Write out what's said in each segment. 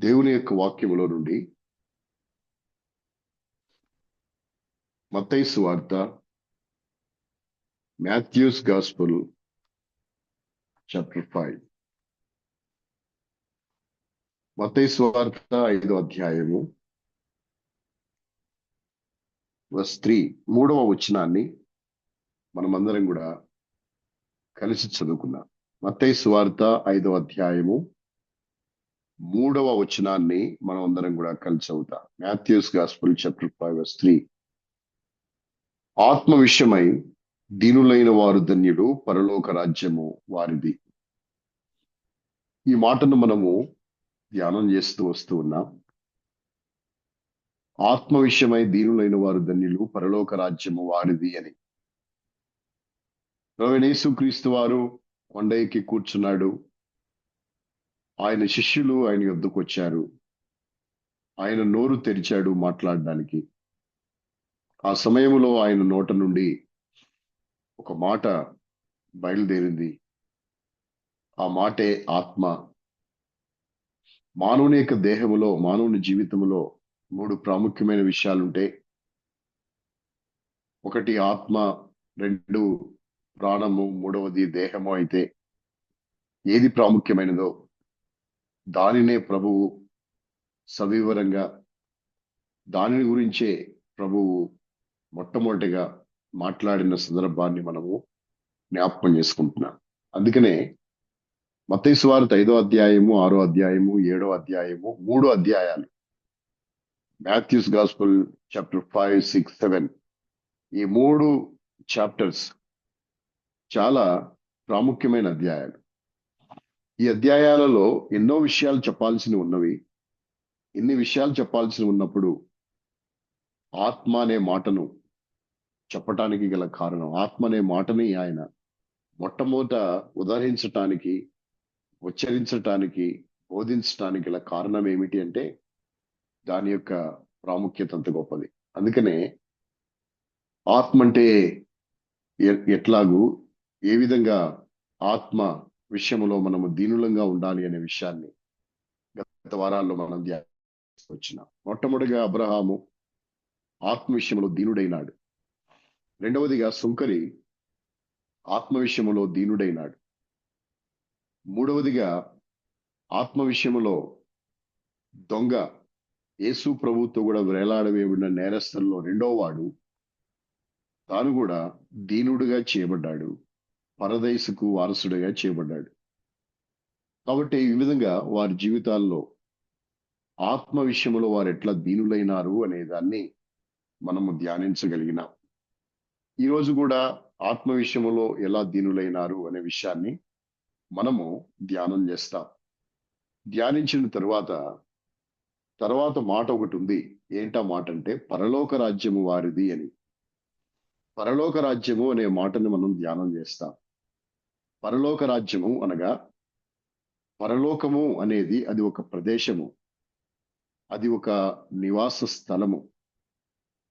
దేవుని యొక్క వాక్యములో నుండి మత్తయి సువార్త, మాథ్యూస్ గాస్పెల్ చాప్టర్ 5. మత్తయి సువార్త 5వ అధ్యాయము వర్స్ 3 3వ వచనాన్ని మనమందరం కూడా కలిసి చదువుకున్నాం. మత్తయి సువార్త 5వ అధ్యాయము 3వ వచనాన్ని మనం అందరం కూడా కలిసి చదువుతాం. Matthew's gospel chapter 5 verse 3. ఆత్మ విషయమై దీనులైన వారు ధన్యులు, పరలోక రాజ్యము వారిది. ఈ మాటను మనము ధ్యానం చేస్తూ వస్తూ ఉన్నాం. ఆత్మ విషయమై దీనులైన వారు ధన్యులు, పరలోక రాజ్యము వారిది అని. ప్రభువైన యేసుక్రీస్తు వారు కొండ ఎక్కి కూర్చున్నాడు. ఆయన శిష్యులు ఆయన యొద్దకు వచ్చారు. ఆయన నోరు తెరిచాడు మాట్లాడడానికి. ఆ సమయంలో ఆయన నోట నుండి ఒక మాట బయలుదేరింది. ఆ మాటే ఆత్మ. మానవుని యొక్క దేహములో, మానవుని జీవితంలో 3 ప్రాముఖ్యమైన విషయాలుంటే, ఒకటి ఆత్మ, 2 ప్రాణము, 3వది దేహము. అయితే ఏది ప్రాముఖ్యమైనదో దానినే ప్రభువు సవివరంగా, దానిని గురించే ప్రభువు మొట్టమొదటిగా మాట్లాడిన సందర్భాన్ని మనము జ్ఞాపకం చేసుకుంటున్నాం. అందుకనే మత్తయి సువార్త 5వ అధ్యాయము, 6వ అధ్యాయము, 7వ అధ్యాయము, 3 అధ్యాయాలు, మాథ్యూస్ గాస్పెల్ చాప్టర్ 5, 6, 7, ఈ 3 చాప్టర్స్ చాలా ప్రాముఖ్యమైన అధ్యాయాలు. ఈ అధ్యాయాలలో ఎన్నో విషయాలు చెప్పాల్సి ఉన్నవి. ఇన్ని విషయాలు చెప్పాల్సి ఉన్నప్పుడు ఆత్మ అనే మాటను చెప్పటానికి గల కారణం, ఆత్మ అనే మాటని ఆయన మొట్టమొదట ఉదహరించటానికి, ఉచ్చరించటానికి, బోధించటానికి గల కారణం ఏమిటి అంటే దాని యొక్క ప్రాముఖ్యత అంత గొప్పది. అందుకనే ఆత్మ అంటే ఎట్లాగూ, ఏ విధంగా ఆత్మ విషయంలో మనము దీనులంగా ఉండాలి అనే విషయాన్ని గత వారాల్లో మనం ధ్యానించుకొచ్చినాం. మొట్టమొదటిగా అబ్రహాము ఆత్మ విషయంలో దీనుడైనాడు. రెండవదిగా సుంకరి ఆత్మ విషయంలో దీనుడైనాడు. మూడవదిగా ఆత్మ విషయంలో దొంగ, యేసు ప్రభువుతో కూడా వేలాడవేయబడిన నేరస్తుల్లో రెండవ వాడు, తాను కూడా దీనుడుగా చేయబడ్డాడు, పరదైసుకు వారసుడిగా చేయబడ్డాడు. కాబట్టి ఈ విధంగా వారి జీవితాల్లో ఆత్మ విషయంలో వారు ఎట్లా దీనులైనారు అనే దాన్ని మనము ధ్యానించగలిగినాం. ఈరోజు కూడా ఆత్మ విషయంలో ఎలా దీనులైనారు అనే విషయాన్ని మనము ధ్యానం చేస్తాం. ధ్యానించిన తర్వాత మాట ఒకటి ఉంది. ఏంటా మాట అంటే పరలోక రాజ్యము వారిది అని. పరలోక రాజ్యము అనే మాటని మనం ధ్యానం చేస్తాం. పరలోక రాజ్యము అనగా, పరలోకము అనేది అది ఒక ప్రదేశము, అది ఒక నివాస స్థలము.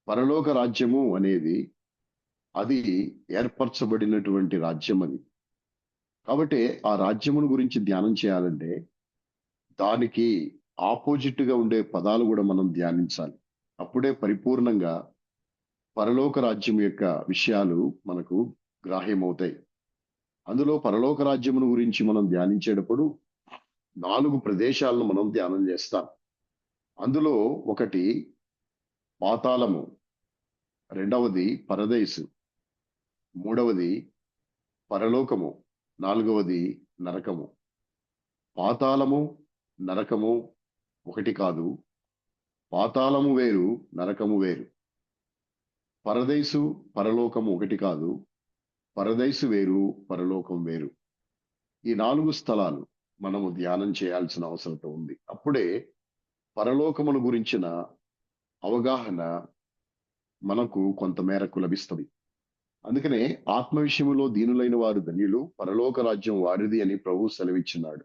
పరలోక రాజ్యము అనేది అది ఏర్పరచబడినటువంటి రాజ్యం అది. కాబట్టి ఆ రాజ్యమును గురించి ధ్యానం చేయాలంటే దానికి ఆపోజిట్ గా ఉండే పదాలు కూడా మనం ధ్యానించాలి. అప్పుడే పరిపూర్ణంగా పరలోక రాజ్యం యొక్క విషయాలు మనకు గ్రాహ్యమవుతాయి. అందులో పరలోక రాజ్యమును గురించి మనం ధ్యానించేటప్పుడు 4 ప్రదేశాలను మనం ధ్యానం చేస్తాం. అందులో ఒకటి పాతాళము, రెండవది పరదైసు, మూడవది పరలోకము, 4వది నరకము. పాతాళము, నరకము ఒకటి కాదు. పాతాళము వేరు, నరకము వేరు. పరదైసు, పరలోకము ఒకటి కాదు. పరదైసు వేరు, పరలోకం వేరు. ఈ 4 స్థలాలు మనము ధ్యానం చేయాల్సిన అవసరం ఉంది. అప్పుడే పరలోకమును గురించిన అవగాహన మనకు కొంతమేరకు లభిస్తుంది. అందుకనే ఆత్మ విషయములో దీనులైన వారు ధన్యులు, పరలోక రాజ్యం వారిది అని ప్రభు సెలవిచ్చినాడు.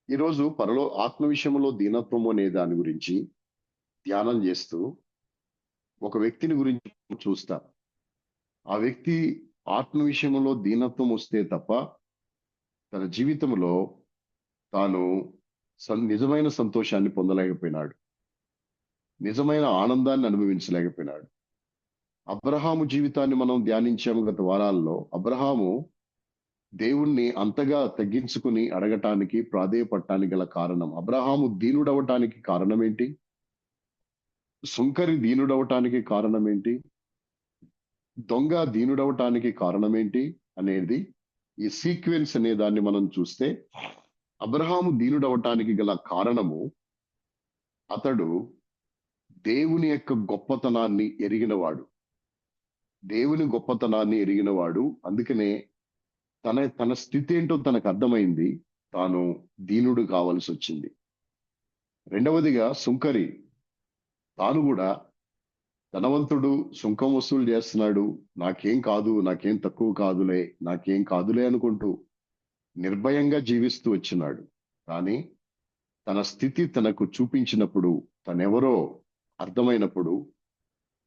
ఈరోజు ఆత్మ విషయంలో దీనత్వం అనే దాని గురించి ధ్యానం చేస్తూ ఒక వ్యక్తిని గురించి చూస్తాం. ఆ వ్యక్తి ఆత్మ విషయంలో దీనత్వం వస్తే తప్ప తన జీవితంలో తాను నిజమైన సంతోషాన్ని పొందలేకపోయినాడు. నిజమైన ఆనందాన్ని అనుభవించలేకపోయినాడు. అబ్రహాము జీవితాన్ని మనం ధ్యానించాము గత వారాల్లో. అబ్రహాము దేవుణ్ణి అంతగా తగ్గించుకుని అడగటానికి, ప్రాధేయపడటానికి గల కారణం, అబ్రహాము దీనుడవటానికి కారణం ఏంటి? సుంకరి దీనుడవటానికి కారణం ఏంటి? దొంగ దీనుడవటానికి కారణం ఏంటి అనేది ఈ సీక్వెన్స్ అనే దాన్ని మనం చూస్తే, అబ్రహాము దీనుడవటానికి గల కారణము, అతడు దేవుని యొక్క గొప్పతనాన్ని ఎరిగినవాడు. దేవుని గొప్పతనాన్ని ఎరిగినవాడు. అందుకనే తన తన స్థితి ఏంటో తనకు అర్థమైంది. తాను దీనుడు కావాల్సి వచ్చింది. రెండవదిగా సుంకరి, తాను కూడా ధనవంతుడు, సుంకం వసూలు చేస్తున్నాడు, నాకేం కాదు, నాకేం తక్కువ కాదులే, నాకేం కాదులే అనుకుంటూ నిర్భయంగా జీవిస్తూ వచ్చినాడు. కానీ తన స్థితి తనకు చూపించినప్పుడు, తనెవరో అర్థమైనప్పుడు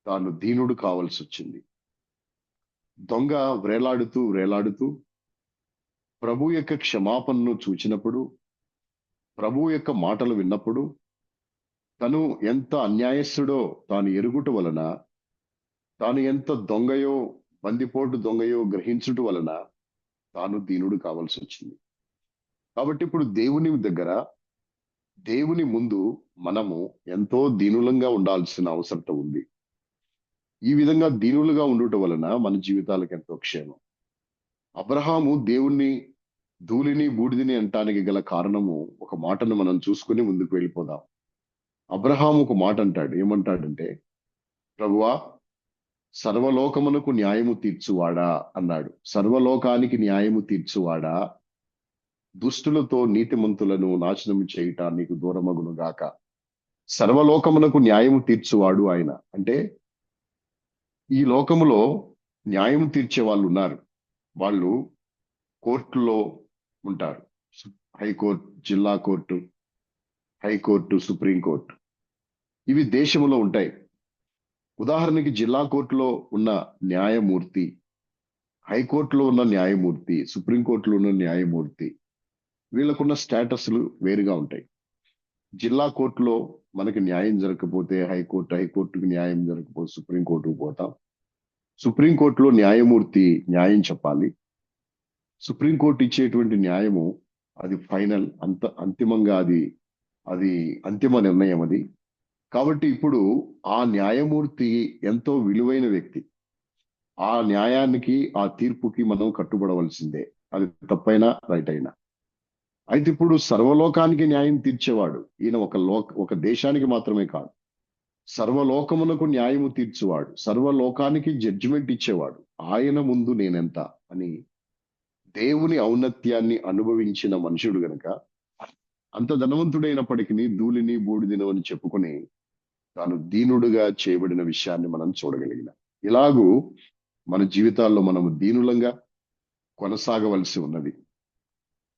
తాను దీనుడు కావాల్సి వచ్చింది. దొంగ వ్రేలాడుతూ వ్రేలాడుతూ ప్రభు యొక్క క్షమాపణను చూచినప్పుడు, ప్రభు యొక్క మాటలు విన్నప్పుడు, తను ఎంత అన్యాయస్తుడో తాను ఎరుగుట వలన, తాను ఎంత దొంగయో, బందిపోటు దొంగయో గ్రహించుట వలన తాను దీనుడు కావాల్సి వచ్చింది. కాబట్టి ఇప్పుడు దేవుని దగ్గర, దేవుని ముందు మనము ఎంతో దీనులంగా ఉండాల్సిన అవసరం ఉంది. ఈ విధంగా దీనులుగా ఉండుట వలన మన జీవితాలకు ఎంతో క్షేమం. అబ్రహాము దేవుణ్ణి ధూళిని బూడిదని అంటానికి గల కారణము, ఒక మాటను మనం చూసుకుని ముందుకు వెళ్ళిపోదాం. అబ్రహాము ఒక మాట అంటాడు. ఏమంటాడంటే, ప్రభువా, సర్వలోకమునకు న్యాయము తీర్చువాడా అన్నాడు. సర్వలోకానికి న్యాయము తీర్చువాడా, దుష్టులతో నీతిమంతులను నాశనము చేయుట నీకు దూరమగును గాక. సర్వలోకమునకు న్యాయము తీర్చువాడు ఆయన. అంటే ఈ లోకములో న్యాయం తీర్చే వాళ్ళు ఉన్నారు. వాళ్ళు కోర్టులో ఉంటారు. హైకోర్టు, జిల్లా కోర్టు, హైకోర్టు, సుప్రీంకోర్టు, ఇవి దేశంలో ఉంటాయి. ఉదాహరణకి జిల్లా కోర్టులో ఉన్న న్యాయమూర్తి, హైకోర్టులో ఉన్న న్యాయమూర్తి, సుప్రీంకోర్టులో ఉన్న న్యాయమూర్తి, వీళ్ళకున్న స్టేటస్లు వేరుగా ఉంటాయి. జిల్లా కోర్టులో మనకి న్యాయం జరగకపోతే హైకోర్టుకి న్యాయం జరగకపోతే సుప్రీంకోర్టుకు పోతాం. సుప్రీంకోర్టులో న్యాయమూర్తి న్యాయం చెప్పాలి. సుప్రీంకోర్టు ఇచ్చేటువంటి న్యాయము అది ఫైనల్, అంతిమంగా అది అది అంతిమ నిర్ణయం అది. కాబట్టి ఇప్పుడు ఆ న్యాయమూర్తి ఎంతో విలువైన వ్యక్తి. ఆ న్యాయానికి, ఆ తీర్పుకి మనం కట్టుబడవలసిందే, అది తప్పైనా రైట్ అయినా. అయితే ఇప్పుడు సర్వలోకానికి న్యాయం తీర్చేవాడు ఈయన. ఒక దేశానికి మాత్రమే కాదు, సర్వలోకమునకు న్యాయము తీర్చువాడు, సర్వలోకానికి జడ్జిమెంట్ ఇచ్చేవాడు. ఆయన ముందు నేనెంత అని దేవుని ఔన్నత్యాన్ని అనుభవించిన మనుషుడు గనక, అంత ధనవంతుడైనప్పటికీ ధూళిని బూడిదను అని చెప్పుకొని తాను దీనుడుగా చేయబడిన విషయాన్ని మనం చూడగలిగిన. ఇలాగూ మన జీవితాల్లో మనము దీనులంగా కొనసాగవలసి ఉన్నది.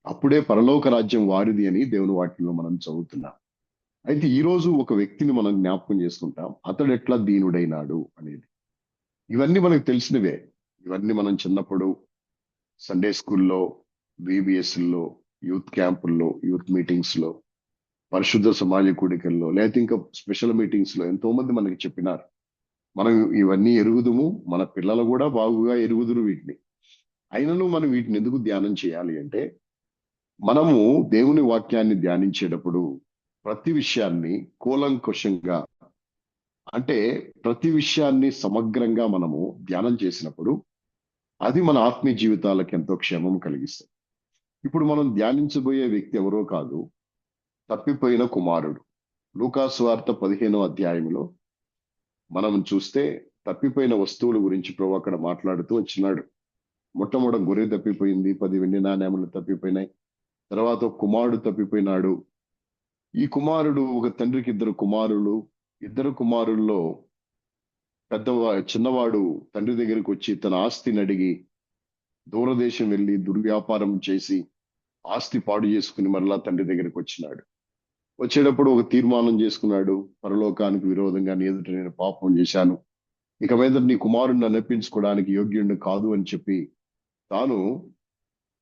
అప్పుడే పరలోక రాజ్యం వారిది అని దేవుని వాక్యంలో మనం చదువుతున్నాం. అయితే ఈ రోజు ఒక వ్యక్తిని మనం జ్ఞాపకం చేసుకుంటాం, అతడు ఎట్లా దీనుడైనాడు అనేది. ఇవన్నీ మనకు తెలిసినవే. ఇవన్నీ మనం చిన్నప్పుడు సండే స్కూల్లో, లో, యూత్ క్యాంపుల్లో, యూత్ మీటింగ్స్ లో, పరిశుద్ధ సమాజ కూడికల్లో, లేకపోతే ఇంకా స్పెషల్ మీటింగ్స్ లో ఎంతో మంది మనకి చెప్పినారు. మనం ఇవన్నీ ఎరుగుదుము, మన పిల్లలు కూడా బాగుగా ఎరుగుదురు వీటిని. అయినను మనం వీటిని ఎందుకు ధ్యానం చేయాలి అంటే, మనము దేవుని వాక్యాన్ని ధ్యానించేటప్పుడు ప్రతి విషయాన్ని కూలంకషంగా, అంటే ప్రతి విషయాన్ని సమగ్రంగా మనము ధ్యానం చేసినప్పుడు అది మన ఆత్మీయ జీవితాలకు ఎంతో క్షేమం కలిగిస్తుంది. ఇప్పుడు మనం ధ్యానించబోయే వ్యక్తి ఎవరో కాదు, తప్పిపోయిన కుమారుడు. లూకా సువార్త 15వ అధ్యాయంలో మనం చూస్తే తప్పిపోయిన వస్తువుల గురించి ప్రభు అక్కడ మాట్లాడుతూ వచ్చినాడు. మొట్టమొదటి గొర్రె తప్పిపోయింది, 10 వెండి నాణేములు తప్పిపోయినాయి. తర్వాత ఒక కుమారుడు తప్పిపోయినాడు. ఈ కుమారుడు, ఒక తండ్రికి ఇద్దరు కుమారులు. ఇద్దరు కుమారుల్లో చిన్నవాడు తండ్రి దగ్గరికి వచ్చి తన ఆస్తిని అడిగి దూరదేశం వెళ్ళి దుర్వ్యాపారం చేసి ఆస్తి పాడు చేసుకుని మరలా తండ్రి దగ్గరికి వచ్చినాడు. వచ్చేటప్పుడు ఒక తీర్మానం చేసుకున్నాడు, పరలోకానికి విరోధంగా నీ ఎదుట నేను పాపం చేశాను, ఇక మీద నీ కుమారుడిని అనిపించుకోవడానికి యోగ్యుడిని కాదు అని చెప్పి తాను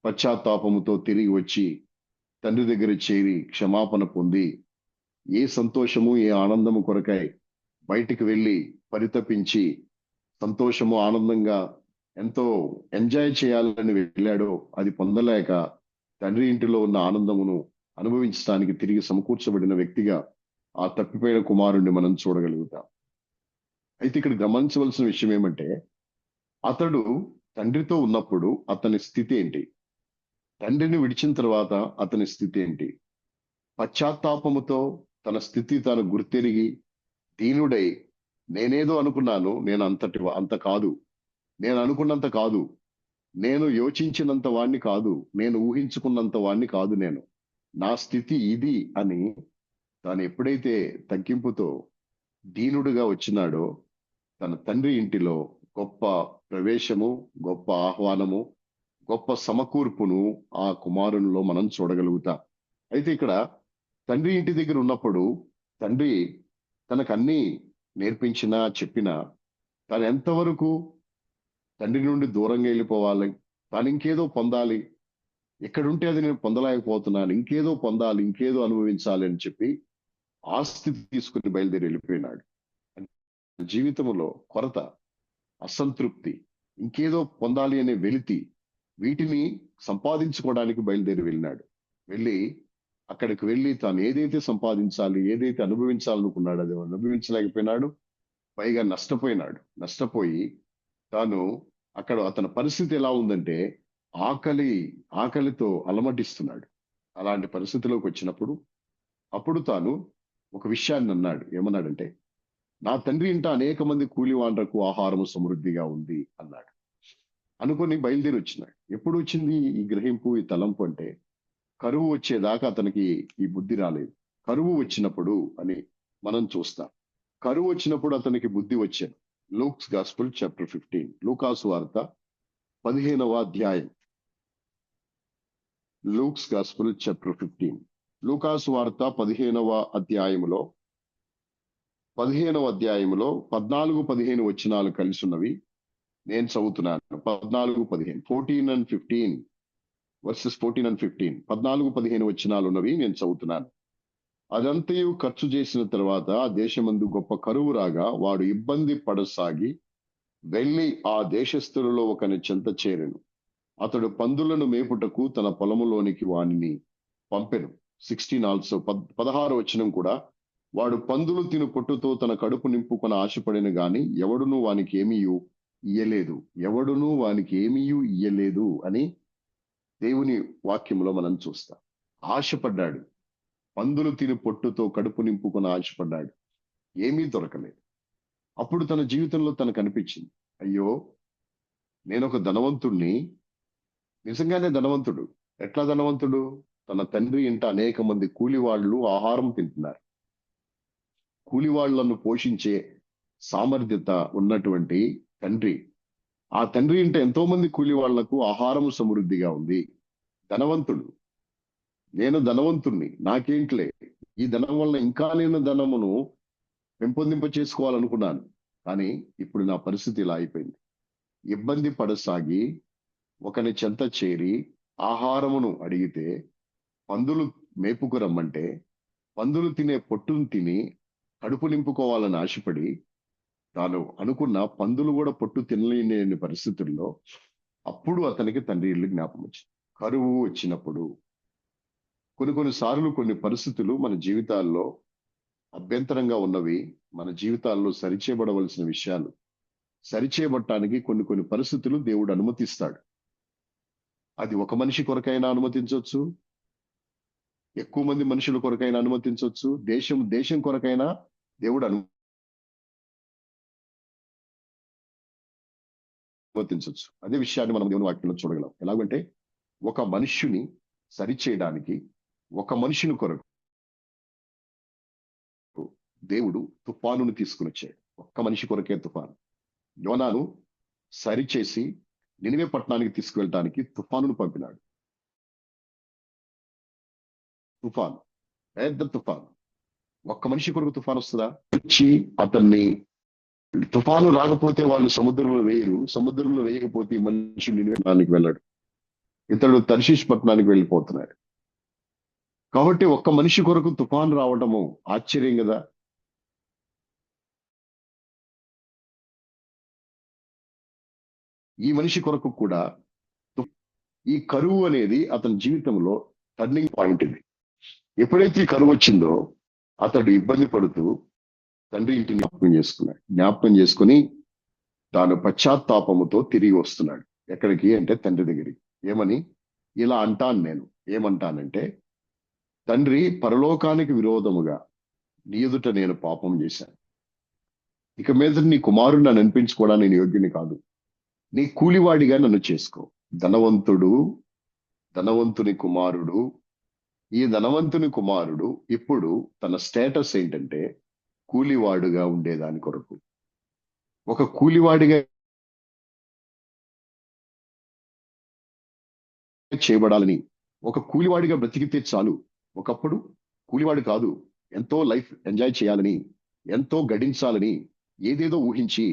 పశ్చాత్తాపముతో తిరిగి వచ్చి తండ్రి దగ్గర చేరి క్షమాపణ పొంది ఏ సంతోషము ఏ ఆనందము కొరకై బయటికి వెళ్ళి పరితపించి సంతోషము ఆనందంగా ఎంతో ఎంజాయ్ చేయాలని వెళ్ళాడో అది పొందలేక తండ్రి ఇంటిలో ఉన్న ఆనందమును అనుభవించడానికి తిరిగి సమకూర్చబడిన వ్యక్తిగా ఆ తప్పిపోయిన కుమారుణ్ణి మనం చూడగలుగుతాం. అయితే ఇక్కడ గమనించవలసిన విషయం ఏమంటే, అతడు తండ్రితో ఉన్నప్పుడు అతని స్థితి ఏంటి, తండ్రిని విడిచిన తర్వాత అతని స్థితి ఏంటి? పశ్చాత్తాపముతో తన స్థితి తాను గుర్తెరిగి దీనుడై, నేనేదో అనుకున్నాను, నేను అంత కాదు, నేను అనుకున్నంత కాదు, నేను యోచించినంత వాణ్ణి కాదు, నేను ఊహించుకున్నంత వాణ్ణి కాదు, నా స్థితి ఇది అని తాను ఎప్పుడైతే తగ్గింపుతో దీనుడుగా వచ్చినాడో తన తండ్రి ఇంటిలో గొప్ప ప్రవేశము, గొప్ప ఆహ్వానము, గొప్ప సమకూర్పును ఆ కుమారునిలో మనం చూడగలుగుతాం. అయితే ఇక్కడ తండ్రి ఇంటి దగ్గర ఉన్నప్పుడు తండ్రి తనకు అన్ని నేర్పించినా చెప్పినా తాను ఎంతవరకు తండ్రి నుండి దూరంగా వెళ్ళిపోవాలి, తాను ఇంకేదో పొందాలి, ఎక్కడుంటే అది నేను పొందలేకపోతున్నాను, ఇంకేదో పొందాలి, ఇంకేదో అనుభవించాలి అని చెప్పి ఆస్తి తీసుకుని బయలుదేరి వెళ్ళిపోయినాడు. జీవితంలో కొరత, అసంతృప్తి, ఇంకేదో పొందాలి అనే వెలితి, వీటిని సంపాదించుకోవడానికి బయలుదేరి వెళ్ళినాడు. వెళ్ళి అక్కడికి వెళ్ళి తాను ఏదైతే సంపాదించాలి, ఏదైతే అనుభవించాలనుకున్నాడు అది అనుభవించలేకపోయినాడు. పైగా నష్టపోయి తాను అక్కడ అతని పరిస్థితి ఎలా ఉందంటే ఆకలితో అలమటిస్తున్నాడు. అలాంటి పరిస్థితిలోకి వచ్చినప్పుడు అప్పుడు తాను ఒక విషయాన్ని అన్నాడు. ఏమన్నాడంటే, నా తండ్రి ఇంట అనేక మంది కూలివాండ్రకు ఆహారము సమృద్ధిగా ఉంది అన్నాడు. అనుకొని బయలుదేరి వచ్చినాడు. ఎప్పుడు వచ్చింది ఈ గ్రహింపు, ఈ తలంపు అంటే కరువు వచ్చేదాకా అతనికి ఈ బుద్ధి రాలేదు. కరువు వచ్చినప్పుడు అని మనం చూస్తాం. కరువు వచ్చినప్పుడు అతనికి బుద్ధి వచ్చాను. లూక్స్ గాస్పుల్ చాప్టర్ 15, లూకాసు వార్త 15వ అధ్యాయం. లూక్స్ గాస్పుల్ చాప్టర్ 15, లూకాసు వార్త 15వ అధ్యాయములో 14-15 వచనాలు కలిసి ఉన్నవి. నేను చదువుతున్నాను. 14-15, 14 and 15 వర్సెస్ 14 and 15, 14-15 వచనాలు ఉన్నవి. నేను చదువుతున్నాను. అదంతయు ఖర్చు చేసిన తర్వాత ఆ దేశమందు గొప్ప కరువు రాగా వాడు ఇబ్బంది పడసాగి వెళ్ళి ఆ దేశస్థులలో ఒకని చెంత చేరెను. అతడు పందులను మేపుటకు తన పొలములోనికి వానిని పంపెను. 16 ఆల్సో 16వ వచనం కూడా, వాడు పందులు తిను పొట్టుతో తన కడుపు నింపుకొని ఆశపడిన గాని ఎవడును వానికి ఇయ్యలేదు అని దేవుని వాక్యంలో మనం చూస్తాం. ఆశపడ్డాడు, పందులు తిని పొట్టుతో కడుపు నింపుకొని ఆశపడ్డాడు, ఏమీ దొరకలేదు. అప్పుడు తన జీవితంలో తనకు అనిపించింది, అయ్యో నేను ఒక ధనవంతుణ్ణి, నిజంగానే ధనవంతుడు. ఎట్లా ధనవంతుడు? తన తండ్రి ఇంట అనేక మంది కూలివాళ్లు ఆహారం తింటున్నారు. కూలివాళ్లను పోషించే సామర్థ్యత ఉన్నటువంటి తండ్రి, ఆ తండ్రి ఇంట ఎంతో మంది కూలి వాళ్లకు ఆహారం సమృద్ధిగా ఉంది. ధనవంతుడు. నేను ధనవంతుణ్ణి, నాకేంట్లే, ఈ ధనం వల్ల ఇంకా నేను ధనమును పెంపొందింప చేసుకోవాలనుకున్నాను, కానీ ఇప్పుడు నా పరిస్థితి ఇలా అయిపోయింది. ఇబ్బంది పడసాగి ఒకని చెంత చేరి ఆహారమును అడిగితే పందులు మేపుకు రమ్మంటే పందులు తినే పొట్టును తిని కడుపు నింపుకోవాలని ఆశపడి తాను అనుకున్న పందులు కూడా పొట్టు తినలేని పరిస్థితుల్లో అప్పుడు అతనికి తండ్రి ఇల్లు జ్ఞాపకం వచ్చింది. కరువు వచ్చినప్పుడు కొన్నిసార్లు కొన్ని పరిస్థితులు మన జీవితాల్లో అభ్యంతరంగా ఉన్నవి, మన జీవితాల్లో సరిచేయబడవలసిన విషయాలు సరిచేయబడటానికి కొన్ని పరిస్థితులు దేవుడు అనుమతిస్తాడు. అది ఒక మనిషి కొరకైనా అనుమతించవచ్చు, ఎక్కువ మంది మనుషుల కొరకైనా అనుమతించవచ్చు, దేశం కొరకైనా దేవుడు అనుమతించవచ్చు. అదే విషయాన్ని మనం దేవుని వాక్యంలో చూడగలం. ఎలాగంటే ఒక మనుష్యుని సరిచేయడానికి, ఒక మనుషుని కొరకు దేవుడు తుఫానును తీసుకుని వచ్చాడు. ఒక్క మనిషి కొరకే తుఫాను. యోనాను సరిచేసి నినివే పట్టణానికి తీసుకువెళ్ళటానికి తుఫానును పంపినాడు. తుఫాను, పెద్ద తుఫాను. ఒక్క మనిషి కొరకు తుఫాను వస్తుందా? వచ్చి అతన్ని, తుఫాను రాకపోతే వాళ్ళు సముద్రంలో వేయరు, సముద్రంలో వేయకపోతే మనిషి నినివే పట్టణానికి వెళ్ళాడు. ఇతడు తర్షీష్ పట్టణానికి వెళ్ళిపోతున్నాడు. కాబట్టి ఒక్క మనిషి కొరకు తుఫాను రావటము ఆశ్చర్యం కదా. ఈ మనిషి కొరకు కూడా ఈ కరువు అనేది అతని జీవితంలో టర్నింగ్ పాయింట్ ఇది. ఎప్పుడైతే ఈ కరువు వచ్చిందో అతడు ఇబ్బంది పడుతూ తండ్రి ఇంటిని జ్ఞాపకం చేసుకుని తాను పశ్చాత్తాపముతో తిరిగి వస్తున్నాడు. ఎక్కడికి అంటే తండ్రి దగ్గరికి. ఏమని? ఇలా అంటాను నేను. ఏమంటానంటే, తండ్రి, పరలోకానికి విరోధముగా నీ ఎదుట నేను పాపం చేశాను. ఇక మీద నీ కుమారుడు నన్ను అనిపించుకోవడానికి నేను యోగ్యుని కాదు. నీ కూలివాడిగా నన్ను చేసుకో. ధనవంతుని కుమారుడు. ఈ ధనవంతుని కుమారుడు ఇప్పుడు తన స్టేటస్ ఏంటంటే కూలివాడుగా ఉండేదాని కొరకు. ఒక కూలివాడిగా చేయబడాలని, ఒక కూలివాడిగా బ్రతికితే చాలు. ఒకప్పుడు కూలివాడు కాదు, ఎంతో లైఫ్ ఎంజాయ్ చేయాలని, ఎంతో గడించాలని, ఏదేదో ఊహించి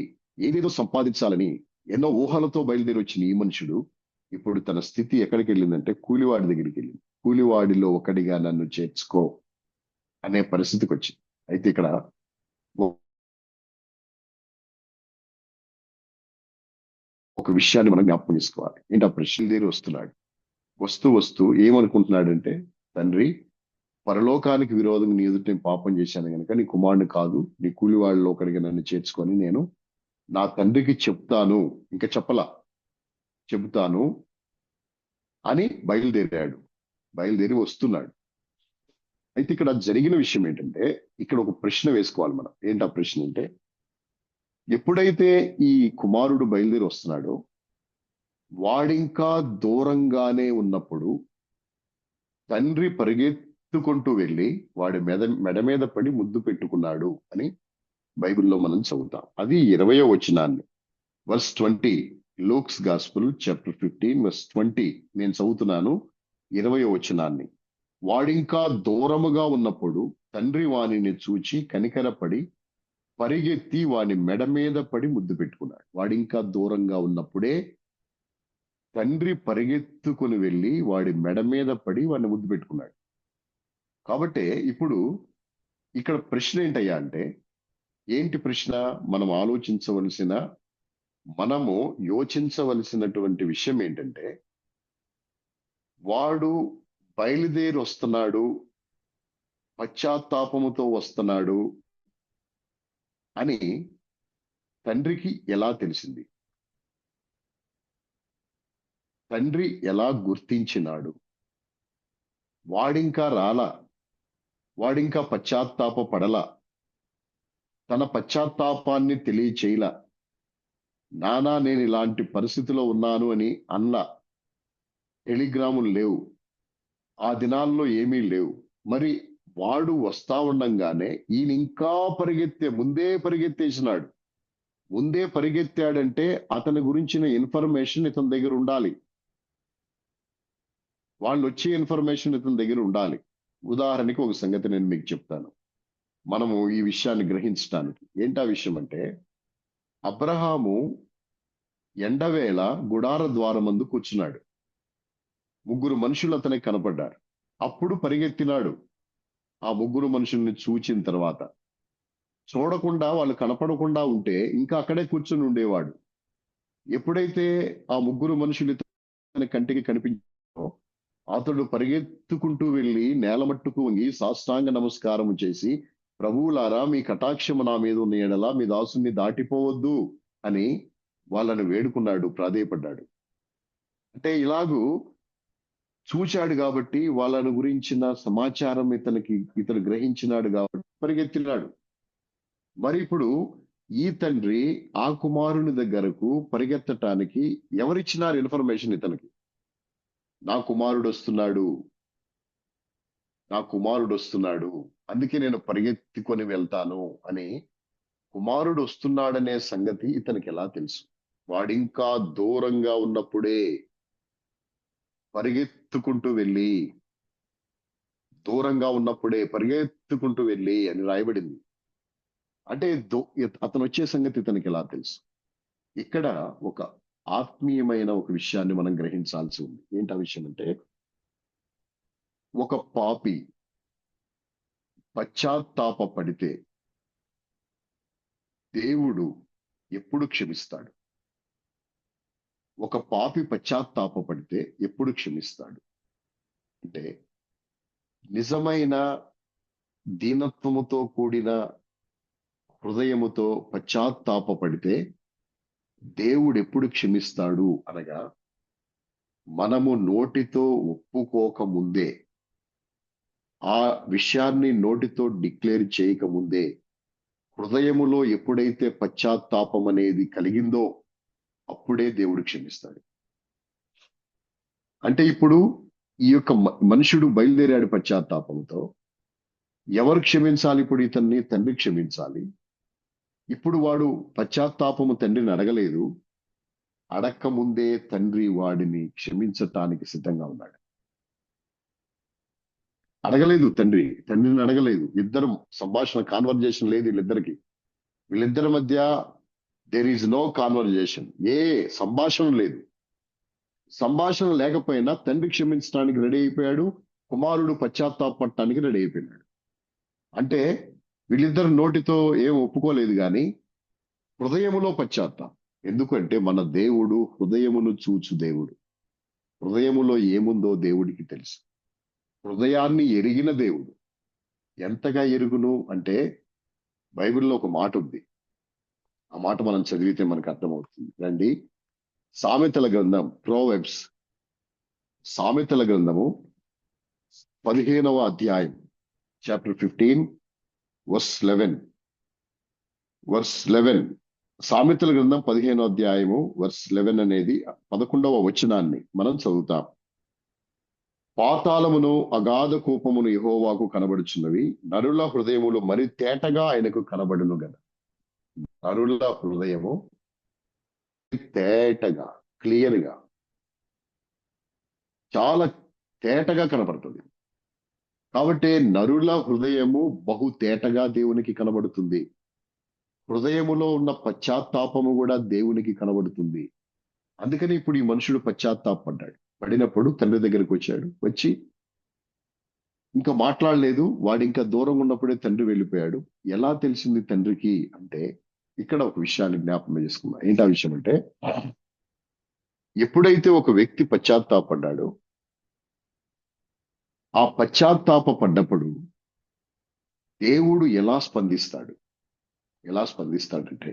ఏదేదో సంపాదించాలని ఎన్నో ఊహలతో బయలుదేరి వచ్చిన ఈ మనుషుడు ఇప్పుడు తన స్థితి ఎక్కడికి వెళ్ళిందంటే కూలివాడి దగ్గరికి వెళ్ళింది. కూలివాడిలో ఒకడిగా నన్ను చేర్చుకో అనే పరిస్థితికి వచ్చింది. అయితే ఇక్కడ ఒక విషయాన్ని మనం జ్ఞాపకం చేసుకోవాలి. ఏంటి? ఆ ప్రశ్న దగ్గర వస్తున్నాడు. వస్తూ వస్తూ ఏమనుకుంటున్నాడంటే, తండ్రి, పరలోకానికి విరోధంగా నీ ఎదుట నేను పాపం చేశాను కనుక నీ కుమారుని కాదు, నీ కూలివాడిలో ఒకడిగా నన్ను చేర్చుకొని నేను నా తండ్రికి చెప్తాను. ఇంకా చెబుతాను అని బయలుదేరి వస్తున్నాడు. అయితే ఇక్కడ జరిగిన విషయం ఏంటంటే, ఇక్కడ ఒక ప్రశ్న వేసుకోవాలి మనం. ఏంటి ఆ ప్రశ్న అంటే, ఎప్పుడైతే ఈ కుమారుడు బయలుదేరి వస్తున్నాడో వాడింకా దూరంగానే ఉన్నప్పుడు తండ్రి పరిగెత్తుకుంటూ వెళ్ళి వాడి మెడ మీద పడి ముద్దు పెట్టుకున్నాడు అని బైబిల్లో మనం చదువుతాం. అది 20వ వచనాన్ని, verse 20, Luke's gospel chapter 15 verse 20 నేను చదువుతున్నాను. 20వ వచనాన్ని. వాడింకా దూరముగా ఉన్నప్పుడు తండ్రి వానిని చూచి కనికరపడి పరిగెత్తి వాని మెడ మీద పడి ముద్దు పెట్టుకున్నాడు. వాడింకా దూరంగా ఉన్నప్పుడే తండ్రి పరిగెత్తుకుని వెళ్ళి వాడి మెడ మీద పడి వాడిని ముద్దు పెట్టుకున్నాడు. కాబట్టి ఇప్పుడు ఇక్కడ ప్రశ్న ఏంటయ్యా అంటే, ఏంటి ప్రశ్న? మనము యోచించవలసినటువంటి విషయం ఏంటంటే, వాడు బయలుదేరి వస్తున్నాడు, పశ్చాత్తాపముతో వస్తున్నాడు అని తండ్రికి ఎలా తెలిసింది? తండ్రి ఎలా గుర్తించినాడు? వాడింకా రాలా, వాడింకా పశ్చాత్తాప పడలా, తన పశ్చాత్తాపాన్ని తెలియచేయలా, నానా నేను ఇలాంటి పరిస్థితిలో ఉన్నాను అని అన్లా. టెలిగ్రాములు లేవు, ఆ దినాల్లో ఏమీ లేవు. మరి వాడు వస్తా ఉండంగానే ఈయన ఇంకా ముందే పరిగెత్తాడంటే అతని గురించిన ఇన్ఫర్మేషన్ ఇతని దగ్గర ఉండాలి. వాళ్ళు వచ్చే ఇన్ఫర్మేషన్ ఇతని దగ్గర ఉండాలి. ఉదాహరణకి ఒక సంగతి నేను మీకు చెప్తాను, మనము ఈ విషయాన్ని గ్రహించడానికి. ఏంటా విషయం అంటే, అబ్రహాము ఎండవేళ గుడార ద్వారమందు కూర్చున్నాడు. 3 మనుషులు అతనికి కనపడ్డారు. అప్పుడు పరిగెత్తినాడు. ఆ 3 మనుషుల్ని చూచిన తర్వాత చూడకుండా, వాళ్ళు కనపడకుండా ఉంటే ఇంకా అక్కడే కూర్చుని ఉండేవాడు. ఎప్పుడైతే ఆ 3 మనుషులు ఇతని కంటికి కనిపించారో అతడు పరిగెత్తుకుంటూ వెళ్ళి నేలమట్టుకు వంగి సాష్టాంగ నమస్కారం చేసి, ప్రభువులారా, మీ కటాక్షము నా మీద ఉన్న ఎడల మీ దాసుని దాటిపోవద్దు అని వాళ్ళని వేడుకున్నాడు, ప్రాధేయపడ్డాడు. అంటే ఇలాగూ చూచాడు కాబట్టి, వాళ్ళని గురించిన సమాచారం ఇతను గ్రహించినాడు కాబట్టి పరిగెత్తినాడు. మరి ఇప్పుడు ఈ తండ్రి ఆ కుమారుని దగ్గరకు పరిగెత్తటానికి ఎవరిచ్చినారు ఇన్ఫర్మేషన్ ఇతనికి? నా కుమారుడు వస్తున్నాడు, అందుకే నేను పరిగెత్తుకొని వెళ్తాను అని. కుమారుడు వస్తున్నాడనే సంగతి ఇతనికి ఎలా తెలుసు? వాడింకా దూరంగా ఉన్నప్పుడే పరిగెత్తుకుంటూ వెళ్ళి అని రాయబడింది. అంటే అతను వచ్చే సంగతి ఇతనికి ఎలా తెలుసు? ఇక్కడ ఒక ఆత్మీయమైన ఒక విషయాన్ని మనం గ్రహించాల్సి ఉంది. ఏంటి ఆ విషయం అంటే, ఒక పాపి పశ్చాత్తాపపడితే దేవుడు ఎప్పుడు క్షమిస్తాడు? ఒక పాపి పశ్చాత్తాపపడితే ఎప్పుడు క్షమిస్తాడు? అంటే నిజమైన దీనత్వముతో కూడిన హృదయముతో పశ్చాత్తాపపడితే దేవుడు ఎప్పుడు క్షమిస్తాడు అనగా, మనము నోటితో ఒప్పుకోక ముందే, ఆ విషయాన్ని నోటితో డిక్లేర్ చేయక ముందే, హృదయములో ఎప్పుడైతే పశ్చాత్తాపం అనేది కలిగిందో అప్పుడే దేవుడు క్షమిస్తాడు. అంటే ఇప్పుడు ఈ యొక్క మనుషుడు బయలుదేరాడు పశ్చాత్తాపంతో. ఎవరు క్షమించాలి? ఇప్పుడు ఇతన్ని తండ్రి క్షమించాలి. ఇప్పుడు వాడు పశ్చాత్తాపము తండ్రిని అడగలేదు. అడక్క ముందే తండ్రి వాడిని క్షమించటానికి సిద్ధంగా ఉన్నాడు. అడగలేదు తండ్రిని అడగలేదు. ఇద్దరు సంభాషణ, కాన్వర్జేషన్ లేదు వీళ్ళిద్దరికి. వీళ్ళిద్దరి మధ్య దేర్ ఈజ్ నో కాన్వర్జేషన్. ఏ సంభాషణ లేదు. సంభాషణ లేకపోయినా తండ్రి క్షమించడానికి రెడీ అయిపోయాడు, కుమారుడు పశ్చాత్తాపడటానికి రెడీ అయిపోయినాడు. అంటే వీళ్ళిద్దరు నోటితో ఏం ఒప్పుకోలేదు కానీ హృదయములో పశ్చాత్తాపం. ఎందుకంటే మన దేవుడు హృదయమును చూచు దేవుడు. హృదయములో ఏముందో దేవుడికి తెలుసు. హృదయాన్ని ఎరిగిన దేవుడు. ఎంతగా ఎరుగును అంటే బైబిల్లో ఒక మాట ఉంది. ఆ మాట మనం చదివితే మనకు అర్థమవుతుంది. రండి, సామెతల గ్రంథం, ప్రోవెబ్స్, సామెతల గ్రంథము 15వ అధ్యాయం, చాప్టర్ 15 వర్స్ 11. సామెతల గ్రంథం 15వ అధ్యాయము వర్స్ 11 అనేది 11వ వచనాన్ని మనం చదువుతాం. పాతాళమును అగాధ కూపమును యెహోవాకు కనబడుచున్నవి, నరుల హృదయములు మరి తేటగా ఆయనకు కనబడును గదా. నరుల హృదయము తేటగా, క్లియర్ గా, చాలా తేటగా కనబడుతుంది. కాబట్టి నరుల హృదయము బహు తేటగా దేవునికి కనబడుతుంది. హృదయములో ఉన్న పశ్చాత్తాపము కూడా దేవునికి కనబడుతుంది. అందుకని ఇప్పుడు ఈ మనుషుడు పశ్చాత్తాపడ్డాడు. పడినప్పుడు తండ్రి దగ్గరికి వచ్చాడు. వచ్చి ఇంకా మాట్లాడలేదు. వాడు ఇంకా దూరం ఉన్నప్పుడే తండ్రి వెళ్ళిపోయాడు. ఎలా తెలిసింది తండ్రికి అంటే, ఇక్కడ ఒక విషయాన్ని జ్ఞాపకం చేసుకున్నా. ఏంటి ఆ విషయం అంటే, ఎప్పుడైతే ఒక వ్యక్తి పశ్చాత్తాపడ్డాడో, ఆ పశ్చాత్తాపడ్డప్పుడు దేవుడు ఎలా స్పందిస్తాడంటే,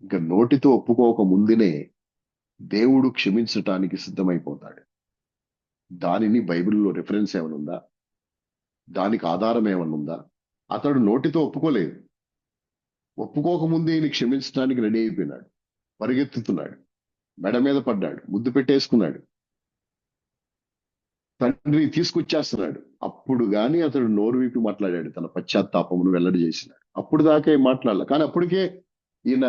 ఇంకా నోటితో ఒప్పుకోక ముందునే దేవుడు క్షమించటానికి సిద్ధమైపోతాడు. దానిని బైబిల్లో రిఫరెన్స్ ఏమైనా ఉందా? దానికి ఆధారం ఏమైనా ఉందా? అతడు నోటితో ఒప్పుకోలేదు. ఒప్పుకోకముందే ఈయన క్షమించడానికి రెడీ అయిపోయినాడు. పరిగెత్తుతున్నాడు, మెడ మీద పడ్డాడు, ముద్దు పెట్టేసుకున్నాడు, తండ్రి తీసుకొచ్చేస్తున్నాడు. అప్పుడు గాని అతడు నోరు విప్పి మాట్లాడాడు, తన పశ్చాత్తాపమును వెల్లడి చేసినాడు. అప్పుడు దాకా ఏం మాట్లాడలే. కానీ అప్పటికే ఈయన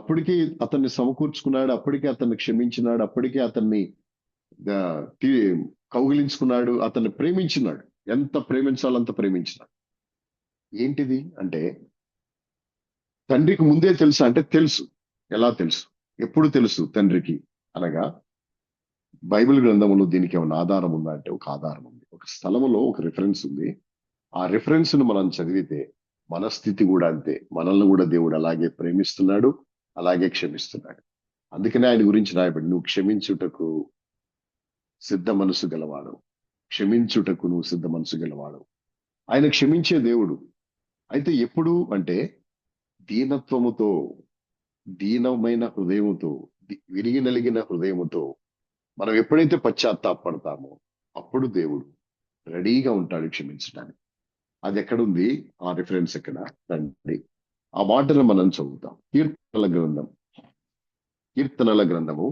అప్పటికే అతన్ని సమకూర్చుకున్నాడు, అప్పటికే అతన్ని క్షమించినాడు, అప్పటికే అతన్ని ఆ, కౌగిలించుకున్నాడు, అతన్ని ప్రేమించినాడు. ఎంత ప్రేమించాలో అంత ప్రేమించినాడు. ఏంటిది అంటే, తండ్రికి ముందే తెలుసా అంటే తెలుసు. ఎలా తెలుసు? ఎప్పుడు తెలుసు తండ్రికి అనగా, బైబిల్ గ్రంథంలో దీనికి ఏమైనా ఆధారం ఉందా అంటే ఒక ఆధారం ఉంది. ఒక స్థలములో ఒక రిఫరెన్స్ ఉంది. ఆ రిఫరెన్స్ ను మనం చదివితే మన స్థితి కూడా అంతే. మనల్ని కూడా దేవుడు అలాగే ప్రేమిస్తున్నాడు, అలాగే క్షమిస్తున్నాడు. అందుకనే ఆయన గురించి రాయబడి, నువ్వు క్షమించుటకు సిద్ధ మనసు గలవాడు, క్షమించుటకు నువ్వు సిద్ధ మనసు గలవాడు. ఆయన క్షమించే దేవుడు. అయితే ఎప్పుడు అంటే, దీనత్వముతో, దీనమైన హృదయముతో, విరిగి నలిగిన హృదయముతో మనం ఎప్పుడైతే పశ్చాత్తాపడతామో అప్పుడు దేవుడు రెడీగా ఉంటాడు క్షమించడానికి. అది ఎక్కడుంది? ఆ రిఫరెన్స్ ఎక్కడ? రండి, ఆ మాటను మనం చదువుతాం. కీర్తనల గ్రంథము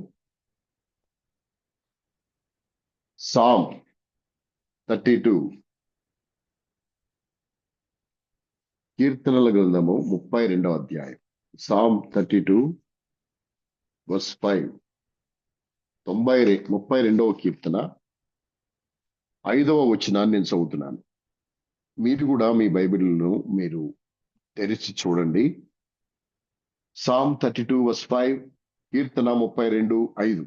సామ్ 32, కీర్తనల గ్రంథము 32వ అధ్యాయం, సామ్ 32 వర్స్ 5. 32వ కీర్తన 5వ వచనాన్ని నేను చదువుతున్నాను. మీరు కూడా మీ బైబిల్ను మీరు తెరిచి చూడండి. సామ్ 32 వర్స్ 5, కీర్తన 32:5.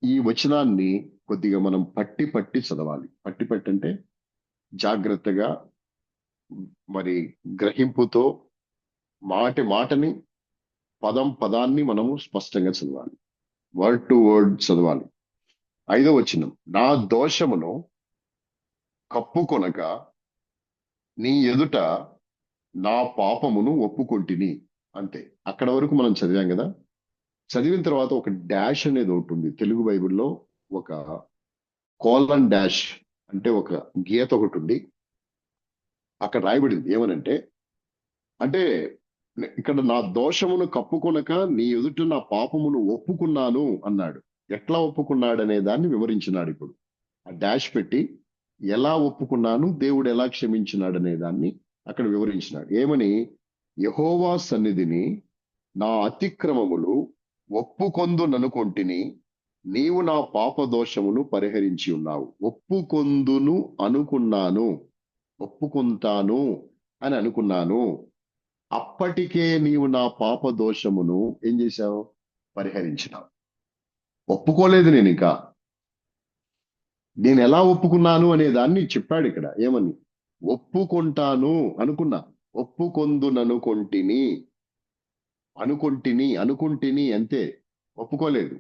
ఈ వచనాన్ని కొద్దిగా మనం పట్టి చదవాలి. పట్టి అంటే జాగ్రత్తగా మరి గ్రహింపుతో మాటని పదాన్ని మనము స్పష్టంగా చదవాలి. వర్డ్ టు వర్డ్ చదవాలి. 5వ వచనం, నా దోషమును కప్పుకొనక నీ ఎదుట నా పాపమును ఒప్పుకొంటిని. అంతే. అక్కడ వరకు మనం చదివాం కదా. చదివిన తర్వాత ఒక డాష్ అనేది ఒకటి ఉంది తెలుగు బైబిల్లో. ఒక కోలన్ డాష్ అంటే ఒక గీత ఒకటి ఉంది. అక్కడ రాయబడింది ఏమనంటే, అంటే ఇక్కడ నా దోషమును కప్పుకొనక నీ ఎదుట నా పాపమును ఒప్పుకున్నాను అన్నాడు. ఎట్లా ఒప్పుకున్నాడు అనే దాన్ని వివరించినాడు. ఇప్పుడు ఆ డాష్ పెట్టి ఎలా ఒప్పుకున్నాను, దేవుడు ఎలా క్షమించినాడు అనే దాన్ని అక్కడ వివరించినాడు. ఏమని, యెహోవా సన్నిధిని నా అతిక్రమములు ఒప్పుకొందుననుకొంటిని, నీవు నా పాప దోషమును పరిహరించి ఉన్నావు. ఒప్పుకొందును అనుకున్నాను, ఒప్పుకుంటాను అని అనుకున్నాను. అప్పటికే నీవు నా పాప దోషమును ఏం చేశావు, పరిహరించినావు. ఒప్పుకోలేదు నేను ఇంకా. నేను ఎలా ఒప్పుకున్నాను అనే దాన్ని చెప్పాడు ఇక్కడ. ఏమని, ఒప్పుకుంటాను అనుకున్నా, ఒప్పుకొందుననుకొంటిని, అనుకుంటిని అంతే, ఒప్పుకోలేదు.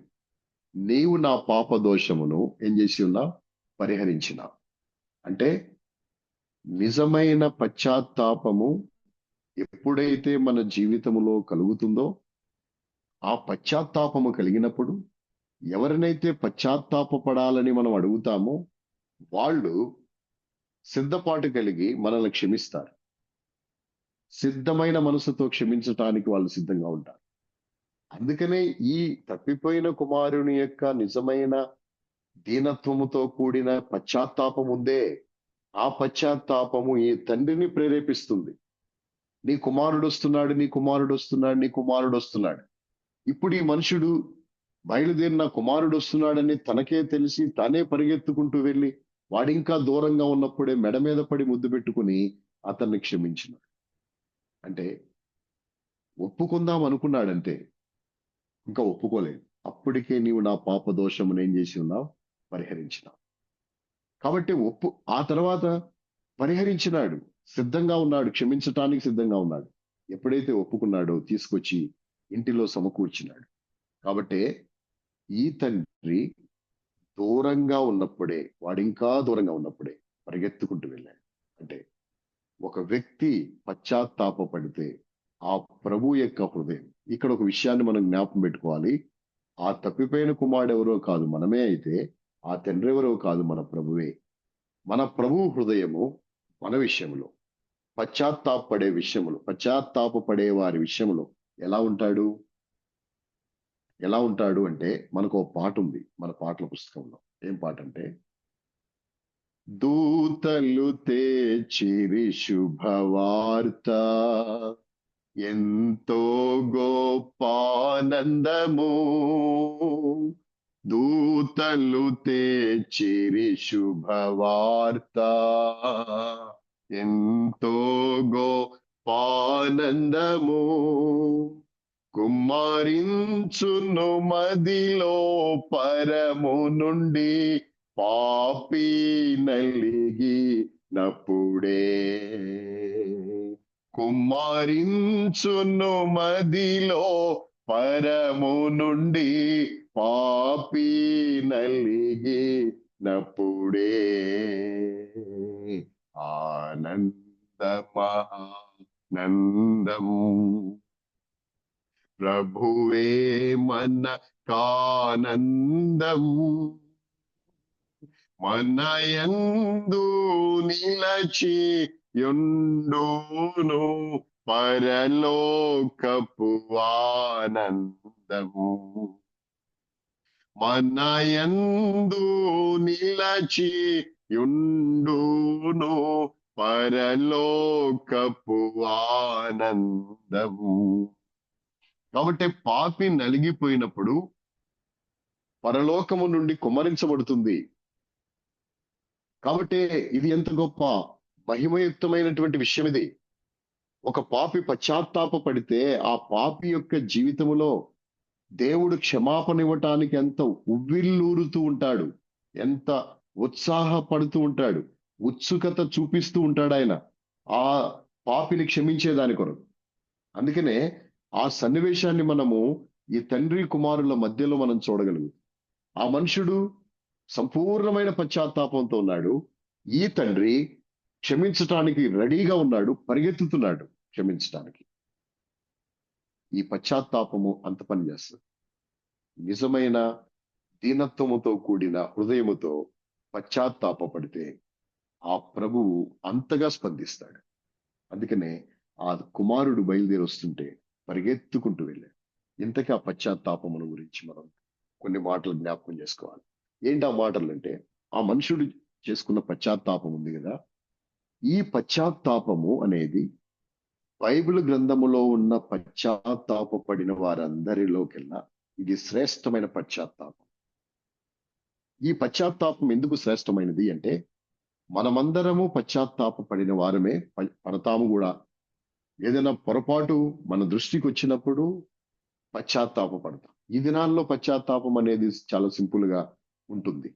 నీవు నా పాప దోషమును ఏం చేసి ఉన్నావు, పరిహరించిన. అంటే నిజమైన పశ్చాత్తాపము ఎప్పుడైతే మన జీవితంలో కలుగుతుందో, ఆ పశ్చాత్తాపము కలిగినప్పుడు ఎవరినైతే పశ్చాత్తాపపడాలని మనం అడుగుతామో వాళ్ళు సిద్ధపాటు కలిగి మనల్ని క్షమిస్తారు. సిద్ధమైన మనసుతో క్షమించటానికి వాళ్ళు సిద్ధంగా ఉంటారు. అందుకనే ఈ తప్పిపోయిన కుమారుని యొక్క నిజమైన దీనత్వముతో కూడిన పశ్చాత్తాపం ఉందే, ఆ పశ్చాత్తాపము ఈ తండ్రిని ప్రేరేపిస్తుంది. నీ కుమారుడు వస్తున్నాడు, నీ కుమారుడు వస్తున్నాడు, నీ కుమారుడు వస్తున్నాడు. ఇప్పుడు ఈ మనుషుడు బయలుదేరి నా కుమారుడు వస్తున్నాడని తనకే తెలిసి తానే పరిగెత్తుకుంటూ వెళ్ళి వాడింకా దూరంగా ఉన్నప్పుడే మెడ మీద పడి ముద్దు పెట్టుకుని అతన్ని క్షమించినాడు. అంటే ఒప్పుకుందాం అనుకున్నాడంతే, ఇంకా ఒప్పుకోలేదు. అప్పటికే నీవు నా పాప దోషమును ఏం చేసి ఉన్నావు, పరిహరించినావు. కాబట్టి ఆ తర్వాత పరిహరించినాడు, సిద్ధంగా ఉన్నాడు, క్షమించటానికి సిద్ధంగా ఉన్నాడు. ఎప్పుడైతే ఒప్పుకున్నాడో తీసుకొచ్చి ఇంటిలో సమకూర్చినాడు. కాబట్టి ఈ తండ్రి దూరంగా ఉన్నప్పుడే, వాడింకా దూరంగా ఉన్నప్పుడే పరిగెత్తుకుంటూ వెళ్ళాడు. అంటే ఒక వ్యక్తి పశ్చాత్తాపపడితే ఆ ప్రభు యొక్క హృదయం, ఇక్కడ ఒక విషయాన్ని మనం జ్ఞాపకం పెట్టుకోవాలి. ఆ తప్పిపోయిన కుమారుడు ఎవరో కాదు మనమే అయితే, ఆ తండ్రి ఎవరో కాదు మన ప్రభువే. మన ప్రభు హృదయము మన విషయంలో, పశ్చాత్తాపడే విషయంలో, పశ్చాత్తాపపడే వారి విషయంలో ఎలా ఉంటాడు, ఎలా ఉంటాడు అంటే, మనకు ఒక పాట ఉంది మన పాటల పుస్తకంలో. ఏం పాట అంటే, దూతలు తెచ్చిరి శుభవార్త, ఎంతో గొప్పానందము. దూతలు తెచ్చిరి శుభవార్త, ఎంతో గొప్పానందము. కుమ్మరించును మదిలో పరము నుండి, పాపి నలిగి నప్పుడే. కుమ్మరించును మదిలో పరము నుండి, పాపి నలిగి నప్పుడే. ఆనందమహానందం, ప్రభువే మన కానందం. మనయందు నిలచి యుండును పరలోకపు ఆనందము. మనయందు నిలచి యుండును పరలోకపు ఆనందము. కాబట్టి పాపి నలిగిపోయినప్పుడు పరలోకము నుండి కుమ్మరించబడుతుంది. కాబట్టి ఇది ఎంత గొప్ప మహిమయుక్తమైనటువంటి విషయం ఇది. ఒక పాపి పశ్చాత్తాప పడితే ఆ పాపి యొక్క జీవితములో దేవుడు క్షమాపణ ఇవ్వటానికి ఎంత ఉవ్విల్లూరుతూ ఉంటాడు, ఎంత ఉత్సాహపడుతూ ఉంటాడు, ఉత్సుకత చూపిస్తూ ఉంటాడు ఆయన. ఆ పాపిని క్షమించేదాని కొరకు. అందుకనే ఆ సన్నివేశాన్ని మనము ఈ తండ్రి కుమారుల మధ్యలో మనం చూడగలుగుతాం. ఆ మనుషుడు సంపూర్ణమైన పశ్చాత్తాపంతో ఉన్నాడు. ఈ తండ్రి క్షమించటానికి రెడీగా ఉన్నాడు, పరిగెత్తుతున్నాడు క్షమించటానికి. ఈ పశ్చాత్తాపము అంత పని చేస్తుంది. నిజమైన దీనత్వముతో కూడిన హృదయముతో పశ్చాత్తాపపడితే ఆ ప్రభువు అంతగా స్పందిస్తాడు. అందుకనే ఆ కుమారుడు బయలుదేరి వస్తుంటే పరిగెత్తుకుంటూ వెళ్ళాడు. ఇంతకీ ఆ పశ్చాత్తాపమును గురించి మనం కొన్ని మాటలు జ్ఞాపకం చేసుకోవాలి. ఏంటి ఆ మాటలు అంటే, ఆ మనుషుడు చేసుకున్న పశ్చాత్తాపం ఉంది కదా, ఈ పశ్చాత్తాపము అనేది బైబిల్ గ్రంథములో ఉన్న పశ్చాత్తాపపడిన వారందరిలోకెల్లా ఇది శ్రేష్టమైన పశ్చాత్తాపం. ఈ పశ్చాత్తాపం ఎందుకు శ్రేష్టమైనది అంటే, మనమందరము పశ్చాత్తాపపడిన వారమే పడతాము కూడా. ఏదైనా పొరపాటు మన దృష్టికి వచ్చినప్పుడు పశ్చాత్తాపపడతాం. ఈ దినాల్లో పశ్చాత్తాపం అనేది చాలా సింపుల్ గా ఉంటుంది.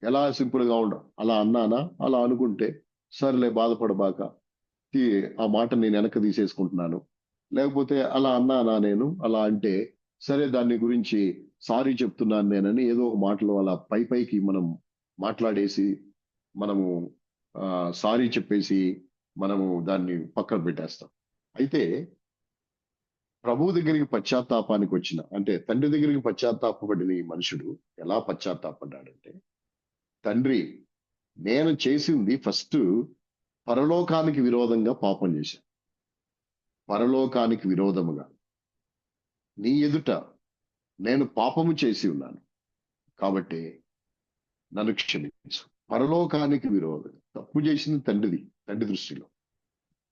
ఎలా సింపుల్ గా ఉండవు, అలా అన్నానా, అలా అనుకుంటే సర్లే బాధపడబాక, ఆ మాట నేను వెనక్కి తీసేసుకుంటున్నాను. లేకపోతే అలా అన్నానా నేను, అలా అంటే సరే దాని గురించి సారీ చెప్తున్నాను నేనని ఏదో ఒక మాటలు అలా పై పైకి మనం మాట్లాడేసి మనము సారీ చెప్పేసి మనము దాన్ని పక్కన పెట్టేస్తాం. అయితే ప్రభు దగ్గరికి పశ్చాత్తాపానికి వచ్చిన, అంటే తండ్రి దగ్గరికి పశ్చాత్తాపపడిన ఈ మనుషుడు ఎలా పశ్చాత్తాపడ్డాడంటే, తండ్రి, నేను చేసింది ఫస్ట్ పరలోకానికి విరోధంగా పాపం చేశాను. పరలోకానికి విరోధముగా నీ ఎదుట నేను పాపము చేసి ఉన్నాను. కాబట్టి నన్ను క్షమించు. పరలోకానికి విరోధం తప్పు చేసింది తండ్రిది, తండ్రి దృష్టిలో.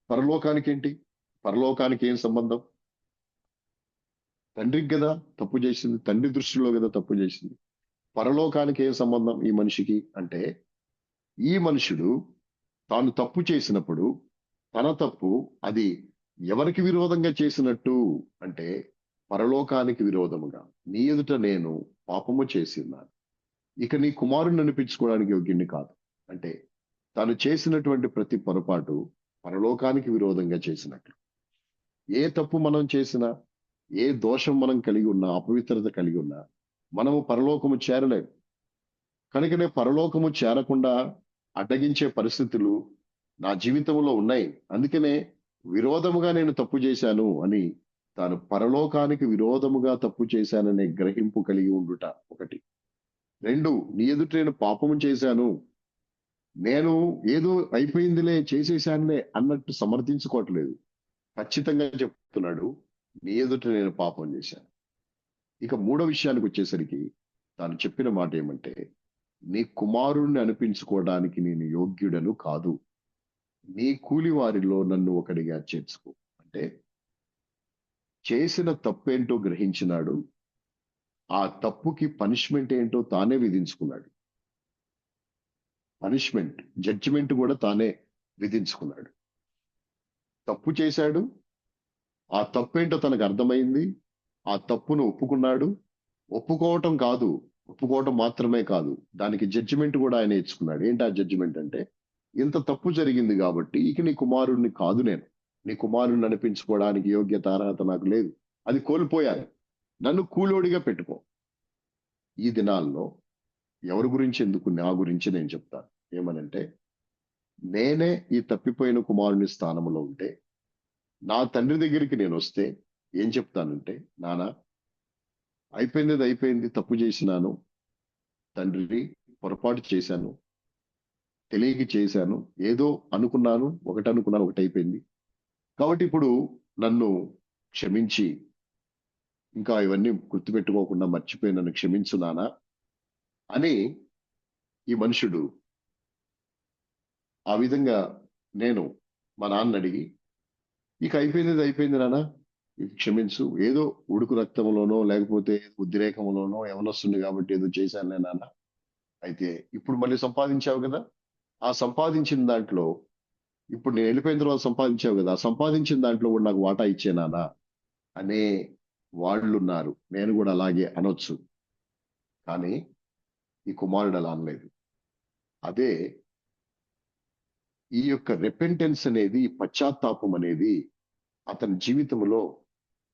పరలోకానికి ఏంటి? పరలోకానికి ఏం సంబంధం? తండ్రికి కదా తప్పు చేసింది, తండ్రి దృష్టిలో కదా తప్పు చేసింది. పరలోకానికి ఏం సంబంధం ఈ మనిషికి అంటే, ఈ మనుషుడు తాను తప్పు చేసినప్పుడు తన తప్పు అది ఎవరికి విరోధంగా చేసినట్టు అంటే, పరలోకానికి విరోధముగా నీ ఎదుట నేను పాపము చేసి ఉన్నాను. ఇక నీ కుమారుని అనిపించుకోవడానికి యోగ్యుని కాదు. అంటే తాను చేసినటువంటి ప్రతి పొరపాటు పరలోకానికి విరోధంగా చేసినట్లు. ఏ తప్పు మనం చేసినా, ఏ దోషం మనం కలిగి ఉన్నా, అపవిత్రత కలిగి ఉన్నా, మనము పరలోకము చేరలేము. కనుకనే పరలోకము చేరకుండా అడ్డగించే పరిస్థితులు నా జీవితంలో ఉన్నాయి. అందుకనే విరోధముగా నేను తప్పు చేశాను అని, తాను పరలోకానికి విరోధముగా తప్పు చేశాననే గ్రహింపు కలిగి ఉండుట ఒకటి. రెండు, నీ ఎదుట నేను పాపము చేశాను, నేను ఏదో అయిపోయిందిలే చేసేశానులే అన్నట్టు సమర్థించుకోవట్లేదు. ఖచ్చితంగా చెప్తున్నాడు, నీ ఎదుట నేను పాపం చేశాను. ఇక మూడో విషయానికి వచ్చేసరికి తాను చెప్పిన మాట ఏమంటే, నీ కుమారుణ్ణి అనిపించుకోవడానికి నేను యోగ్యుడను కాదు, నీ కూలి వారిలో నన్ను ఒకడిగా చేర్చుకో. అంటే చేసిన తప్పేంటో గ్రహించినాడు, ఆ తప్పుకి పనిష్మెంట్ ఏంటో తానే విధించుకున్నాడు. పనిష్మెంట్, జడ్జిమెంట్ కూడా తానే విధించుకున్నాడు. తప్పు చేశాడు, ఆ తప్పేంటో తనకు అర్థమైంది, ఆ తప్పును ఒప్పుకున్నాడు. ఒప్పుకోవటం కాదు, ఒప్పుకోవటం మాత్రమే కాదు, దానికి జడ్జిమెంట్ కూడా ఆయన ఇచ్చుకున్నాడు. ఏంటి ఆ జడ్జిమెంట్ అంటే, ఇంత తప్పు జరిగింది కాబట్టి ఇక నీ కుమారుడిని కాదు నేను, నీ కుమారుడిని అనిపించుకోవడానికి యోగ్యత అర్హత నాకు లేదు, అది కోల్పోయాను, నన్ను కూలోడిగా పెట్టుకో. ఈ దినాల్లో ఎవరి గురించి ఎందుకు, నా గురించి నేను చెప్తాను. ఏమనంటే, నేనే ఈ తప్పిపోయిన కుమారుని స్థానంలో ఉంటే, నా తండ్రి దగ్గరికి నేను వస్తే ఏం చెప్తానంటే, నానా అయిపోయింది, అది అయిపోయింది, తప్పు చేసినాను తండ్రి, పొరపాటు చేశాను, తెలియక చేశాను, ఏదో అనుకున్నాను, ఒకటి అనుకున్నాను, ఒకటి అయిపోయింది, కాబట్టి ఇప్పుడు నన్ను క్షమించి, ఇంకా ఇవన్నీ గుర్తుపెట్టుకోకుండా మర్చిపోయి నన్ను క్షమించు నానా అని ఈ మనుషుడు ఆ విధంగా నేను మా నాన్న అడిగి, ఇక అయిపోయింది, అది అయిపోయింది నాన్న, ఇక క్షమించు, ఏదో ఉడుకు రక్తంలోనో లేకపోతే ఉద్రేకంలోనో యవనొస్తుంది కాబట్టి ఏదో చేశానులే నాన్న, అయితే ఇప్పుడు మళ్ళీ సంపాదించావు కదా, ఆ సంపాదించిన దాంట్లో ఇప్పుడు నేను వెళ్ళిపోయిన తర్వాత సంపాదించావు కదా, ఆ సంపాదించిన దాంట్లో కూడా నాకు వాటా ఇచ్చేనానా అనే వాళ్ళు ఉన్నారు. నేను కూడా అలాగే అనొచ్చు. కానీ ఈ కుమారుడు అలా అనలేదు. అదే ఈ యొక్క రెపెంటెన్స్ అనేది, ఈ పశ్చాత్తాపం అనేది అతని జీవితంలో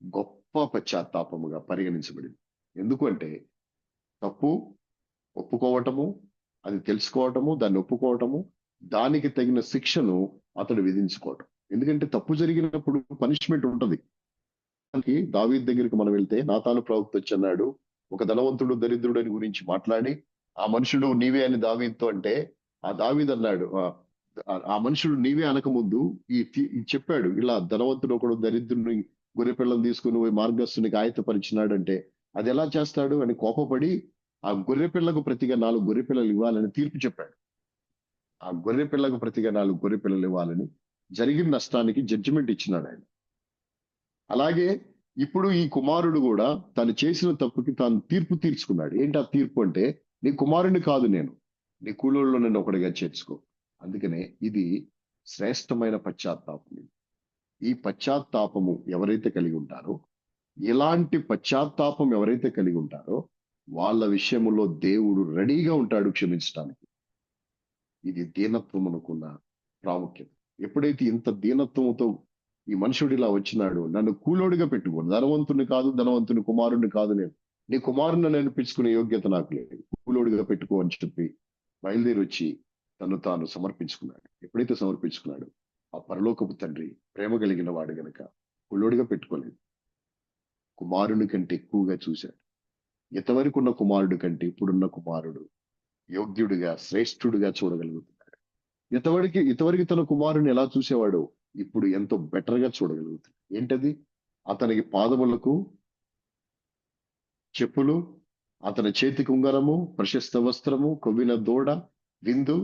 గొప్ప పశ్చాత్తాపముగా పరిగణించబడింది. ఎందుకంటే తప్పు ఒప్పుకోవటము, అది తెలుసుకోవటము, దాన్ని ఒప్పుకోవటము, దానికి తగిన శిక్షను అతడు విధించుకోవటం. ఎందుకంటే తప్పు జరిగినప్పుడు పనిష్మెంట్ ఉంటది. దావీదు దగ్గరికి మనం వెళ్తే నాతాను ప్రవక్త వచ్చి అన్నాడు, ఒక ధనవంతుడు దరిద్రుడని గురించి మాట్లాడి, ఆ మనుషుడు నీవే అని దావీదుతో అంటే, ఆ దావీదు అన్నాడు, ఆ మనుషుడు నీవే అనకముందు ఈ చెప్పాడు, ఇలా ధనవంతుడు ఒకడు దరిద్రుని గొర్రె పిల్లలు తీసుకుని పోయి మార్గస్తునికి ఆయత్తపరిచినాడంటే అది ఎలా చేస్తాడు అని కోపపడి, ఆ గొర్రె పిల్లకు ప్రతిగా 4 గొర్రె పిల్లలు ఇవ్వాలని తీర్పు చెప్పాడు. ఆ గొర్రె పిల్లకు ప్రతిగా 4 గొర్రె పిల్లలు ఇవ్వాలని జరిగిన నష్టానికి జడ్జిమెంట్ ఇచ్చినాడు ఆయన. అలాగే ఇప్పుడు ఈ కుమారుడు కూడా తను చేసిన తప్పుకి తాను తీర్పు తీర్చుకున్నాడు. ఏంటి ఆ తీర్పు అంటే, నీ కుమారుడిని కాదు నేను, నీ కూలోళ్ళలో నన్ను ఒకటిగా చేర్చుకో. అందుకనే ఇది శ్రేష్టమైన పశ్చాత్తాపం. ఈ పశ్చాత్తాపము ఎవరైతే కలిగి ఉంటారో, ఇలాంటి పశ్చాత్తాపం ఎవరైతే కలిగి ఉంటారో వాళ్ళ విషయంలో దేవుడు రెడీగా ఉంటాడు క్షమించడానికి. ఇది దీనత్వమునకున్న ప్రాముఖ్యత. ఎప్పుడైతే ఇంత దీనత్వంతో ఈ మనుషుడు ఇలా వచ్చినాడు, నన్ను కూలోడిగా పెట్టుకో, ధనవంతుని కాదు, ధనవంతుని కుమారుడిని కాదు, నేను నీ కుమారుని అనిపించుకునే యోగ్యత నాకు లేదు, కూలోడిగా పెట్టుకో అని చెప్పి బయలుదేరి వచ్చి తను తాను సమర్పించుకున్నాడు. ఎప్పుడైతే సమర్పించుకున్నాడు, ఆ పరలోకపు తండ్రి ప్రేమ కలిగిన వాడు గనక కూలోడిగా పెట్టుకోలేదు, కుమారుని కంటే ఎక్కువగా చూశాడు. ఇంతవరకు ఉన్న కుమారుడు కంటే ఇప్పుడున్న కుమారుడు యోగ్యుడిగా, శ్రేష్ఠుడిగా చూడగలుగుతున్నాడు. ఇంతవరకు తన కుమారుని ఎలా చూసేవాడో ఇప్పుడు ఎంతో బెటర్ గా చూడగలుగుతాడు. ఏంటది? అతనికి పాదములకు చెప్పులు, అతని చేతికి ఉంగరము, ప్రశస్త వస్త్రము, కొవ్విన దూడ, విందు,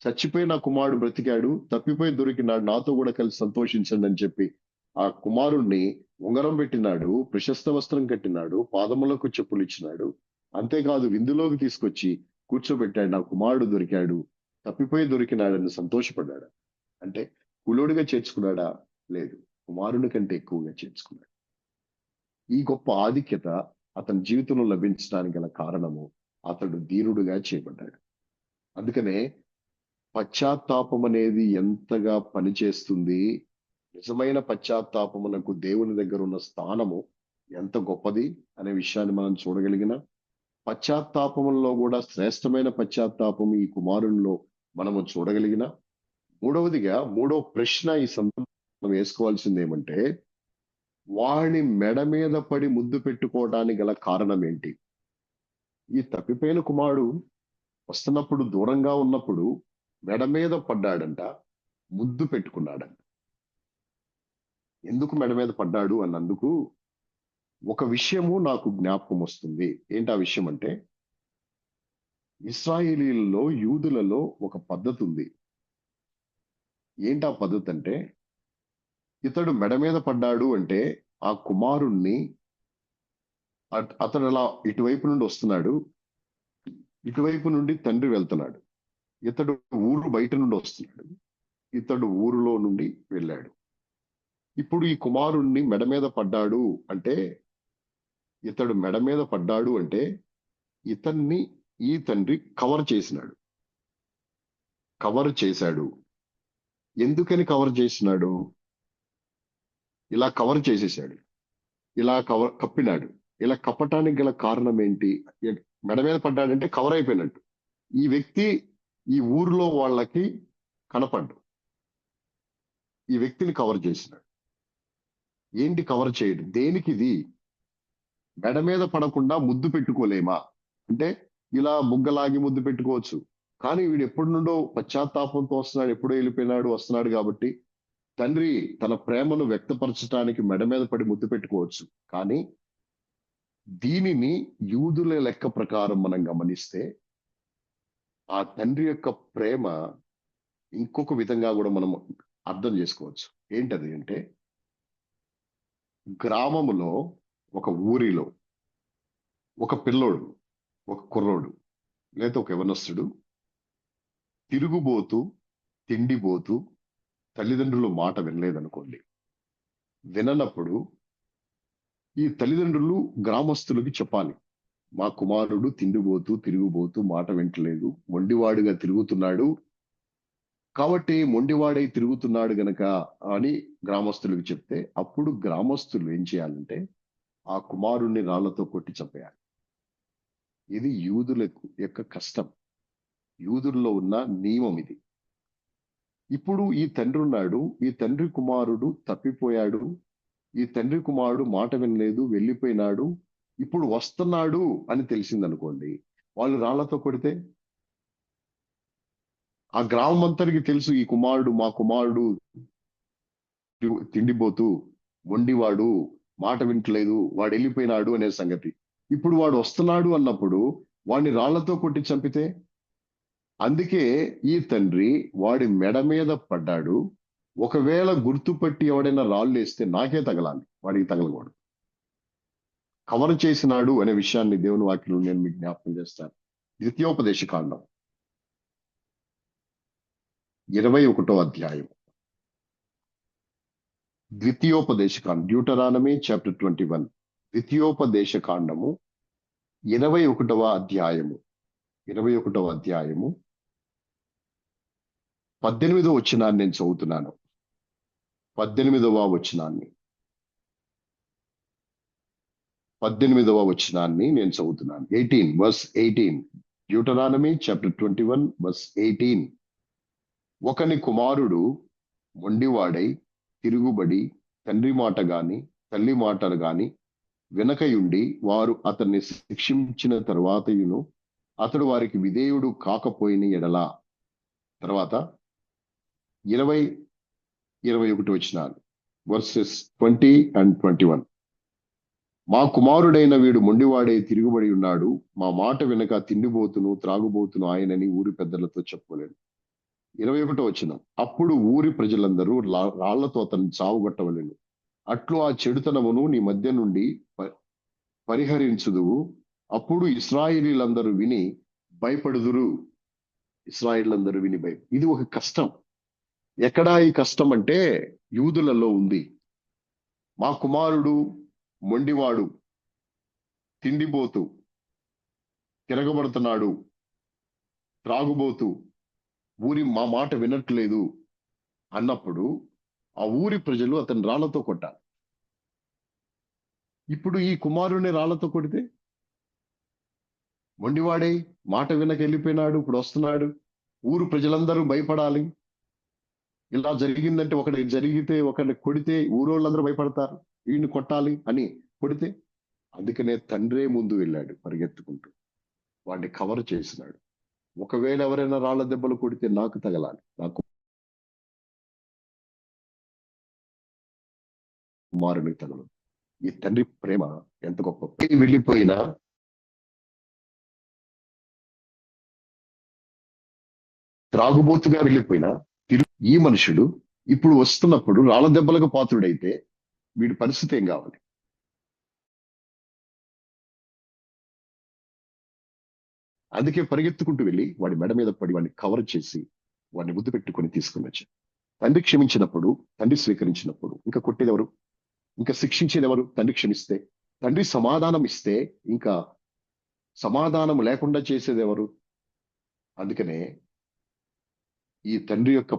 చచ్చిపోయి నా కుమారుడు బ్రతికాడు, తప్పిపోయి దొరికినాడు, నాతో కూడా కలిసి సంతోషించండి అని చెప్పి ఆ కుమారుణ్ణి ఉంగరం పెట్టినాడు, ప్రశస్త వస్త్రం కట్టినాడు, పాదములకు చెప్పులు ఇచ్చినాడు. అంతేకాదు విందులోకి తీసుకొచ్చి కూర్చోబెట్టాడు, నా కుమారుడు దొరికాడు, తప్పిపోయి దొరికినాడని సంతోషపడ్డాడు. అంటే కులోడిగా చేర్చుకున్నాడా? లేదు, కుమారుని కంటే ఎక్కువగా చేర్చుకున్నాడు. ఈ గొప్ప ఆధిక్యత అతని జీవితంలో లభించడానికి గల కారణము అతడు దీనుడుగా చేయబడ్డాడు. అందుకనే పశ్చాత్తాపం అనేది ఎంతగా పనిచేస్తుంది, నిజమైన పశ్చాత్తాపమునకు దేవుని దగ్గర ఉన్న స్థానము ఎంత గొప్పది అనే విషయాన్ని మనం చూడగలిగిన, పశ్చాత్తాపంలో కూడా శ్రేష్టమైన పశ్చాత్తాపం ఈ కుమారునిలో మనము చూడగలిగిన, మూడో ప్రశ్న ఈ సందర్భంలో వేసుకోవాల్సింది ఏమంటే, వాడిని మెడ మీద పడి ముద్దు పెట్టుకోవడానికి గల కారణం ఏంటి? ఈ తప్పిపోయిన కుమారుడు వస్తున్నప్పుడు, దూరంగా ఉన్నప్పుడు మెడ మీద పడ్డాడంట, ముద్దు పెట్టుకున్నాడంట. ఎందుకు మెడ మీద పడ్డాడు అన్నందుకు ఒక విషయము నాకు జ్ఞాపకం వస్తుంది. ఏంటి ఆ విషయం అంటే, ఇశ్రాయేలీలలో, యూదులలో ఒక పద్ధతి ఉంది. ఏంటి ఆ పద్ధతి అంటే, ఇతడు మెడ మీద పడ్డాడు అంటే ఆ కుమారుణ్ణి అతడు అలా ఇటువైపు నుండి వస్తున్నాడు, ఇటువైపు నుండి తండ్రి వెళ్తున్నాడు, ఇతడు ఊరు బయట నుండి వస్తున్నాడు, ఇతడు ఊరిలో నుండి వెళ్ళాడు. ఇప్పుడు ఈ కుమారుణ్ణి మెడ మీద పడ్డాడు అంటే, ఇతడు మెడ మీద పడ్డాడు అంటే ఇతన్ని ఈ తండ్రి కవర్ చేశాడు. ఎందుకని కవర్ చేసినాడు? ఇలా కవర్ చేసేసాడు, ఇలా కప్పినాడు. ఇలా కప్పటానికి గల కారణం ఏంటి? మెడ మీద పడ్డాడంటే కవర్ అయిపోయినట్టు. ఈ వ్యక్తి ఈ ఊరిలో వాళ్ళకి కనపడ్డు, ఈ వ్యక్తిని కవర్ చేసినాడు. ఏంటి కవర్ చేయడు? దేనికి? ఇది మెడ మీద పడకుండా ముద్దు పెట్టుకోలేమా అంటే, ఇలా బుగ్గలాగి ముద్దు పెట్టుకోవచ్చు, కానీ వీడు ఎప్పటి నుండో పశ్చాత్తాపంతో వస్తున్నాడు, ఎప్పుడో వెళ్ళిపోయినాడు, వస్తున్నాడు కాబట్టి తండ్రి తన ప్రేమను వ్యక్తపరచడానికి మెడ మీద పడి ముద్దు పెట్టుకోవచ్చు. కానీ దీనిని యూదుల లెక్క ప్రకారం మనం గమనిస్తే ఆ తండ్రి యొక్క ప్రేమ ఇంకొక విధంగా కూడా మనం అర్థం చేసుకోవచ్చు. ఏంటది అంటే, గ్రామములో, ఒక ఊరిలో ఒక పిల్లోడు, ఒక కుర్రోడు లేదా ఒక యవనస్తుడు తిరుగుబోతూ, తిండిపోతూ, తల్లిదండ్రుల మాట వినలేదనుకోండి. విననప్పుడు ఈ తల్లిదండ్రులు గ్రామస్తులకి చెప్పాలి, మా కుమారుడు తిండిపోతూ, తిరుగుబోతూ, మాట వింటలేదు, మొండివాడుగా తిరుగుతున్నాడు, కాబట్టి మొండివాడై తిరుగుతున్నాడు గనక అని గ్రామస్తులకు చెప్తే, అప్పుడు గ్రామస్తులు ఏం చేయాలంటే ఆ కుమారుణ్ణి రాళ్లతో కొట్టి చంపేయాలి. ఇది యూదులకు యొక్క కష్టం. యూదుల్లో ఉన్న నియమం ఇది. ఇప్పుడు ఈ తండ్రి ఉన్నాడు, ఈ తండ్రి కుమారుడు తప్పిపోయాడు, ఈ తండ్రి కుమారుడు మాట వినలేదు, వెళ్ళిపోయినాడు, ఇప్పుడు వస్తున్నాడు అని తెలిసిందనుకోండి, వాళ్ళు రాళ్లతో కొడితే ఆ గ్రామం అంతరికి తెలుసు ఈ కుమారుడు మా కుమారుడు తిండిపోతూ మొండివాడు, మాట వింటలేదు, వాడు వెళ్ళిపోయినాడు అనే సంగతి. ఇప్పుడు వాడు వస్తున్నాడు అన్నప్పుడు వాడిని రాళ్లతో కొట్టి చంపితే, అందుకే ఈ తండ్రి వాడి మెడ మీద పడ్డాడు. ఒకవేళ గుర్తుపట్టి ఎవడైనా రాళ్ళు వేస్తే నాకే తగలాలి, వాడికి తగలకూడదు. కవర్ చేసినాడు అనే విషయాన్ని దేవుని వాక్యంలో నేను మీకు జ్ఞాపకం చేస్తాను. ద్వితీయోపదేశ కాండం 21వ అధ్యాయం. ద్వితీయోపదేశ కాండం, డ్యూటరానమీ చాప్టర్ 21. ద్వితీయోపదేశ కాండము 21వ అధ్యాయము. 21వ అధ్యాయము 18వ వచనాన్ని నేను చదువుతున్నాను. 18వ వచనాన్ని నేను చదువుతున్నాను. 18 verse 18. Deuteronomy chapter 21 verse 18. ఒకని కుమారుడు మొండివాడై తిరుగుబడి తండ్రి మాట గాని తల్లి మాటలు గాని వెనకయుండి వారు అతన్ని శిక్షించిన తరువాతయును అతడు వారికి విధేయుడు కాకపోయిన ఎడల. తర్వాత 20-21 వచనాలు, వర్సెస్ 20 and 21. మా కుమారుడైన వీడు మొండివాడై తిరుగుబడి ఉన్నాడు, మా మాట వెనక తిండిబోతును త్రాగుబోతును ఆయనని ఊరి పెద్దలతో చెప్పలేడు. 21వ వచనం, అప్పుడు ఊరి ప్రజలందరూ రాళ్లతో అతన్ని చావుగొట్టవలెను. అట్లు ఆ చెడుతనమును నీ మధ్య నుండి పరిహరించుదువు. అప్పుడు ఇశ్రాయేలీలందరూ విని భయపడుదురు. ఇశ్రాయేలీలందరూ విని ఇది ఒక కష్టం. ఎక్కడా ఈ కష్టం అంటే యూదులలో ఉంది. మా కుమారుడు మొండివాడు, తిండిపోతూ, తిరగబడుతున్నాడు, త్రాగుబోతూ, మా మాట వినట్లేదు అన్నప్పుడు ఆ ఊరి ప్రజలు అతని రాళ్లతో కొట్టారు. ఇప్పుడు ఈ కుమారుని రాళ్లతో కొడితే, మొండివాడై మాట వినక వెళ్ళిపోయినాడు, ఇప్పుడు వస్తున్నాడు, ఊరు ప్రజలందరూ భయపడాలి. ఇలా జరిగిందంటే, ఒకటి జరిగితే ఒకరిని కొడితే ఊరోళ్ళందరూ భయపడతారు, వీడిని కొట్టాలి అని కొడితే. అందుకనే తండ్రే ముందు వెళ్ళాడు పరిగెత్తుకుంటూ, వాడిని కవర్ చేసినాడు. ఒకవేళ ఎవరైనా రాళ్ల దెబ్బలు కొడితే నాకు తగలాలి, నాకు కుమారునికి తగలదు. ఈ తండ్రి ప్రేమ ఎంత గొప్ప. వెళ్ళిపోయినా త్రాగుబోతుగా వెళ్ళిపోయినా ఈ మనుషుడు ఇప్పుడు వస్తున్నప్పుడు రాళ్ల దెబ్బలకు పాత్రుడైతే వీడి పరిస్థితి ఏం కావాలి? అందుకే పరిగెత్తుకుంటూ వెళ్ళి వాడి మెడ మీద పడి వాడిని కవర్ చేసి వాడిని ముద్దు పెట్టుకొని తీసుకుని వచ్చాడు. తండ్రి క్షమించినప్పుడు, తండ్రి స్వీకరించినప్పుడు ఇంకా కొట్టేది ఎవరు? ఇంకా శిక్షించేది ఎవరు? తండ్రి క్షమిస్తే. తండ్రి సమాధానం ఇస్తే ఇంకా సమాధానం లేకుండా చేసేది ఎవరు? అందుకనే ఈ తండ్రి యొక్క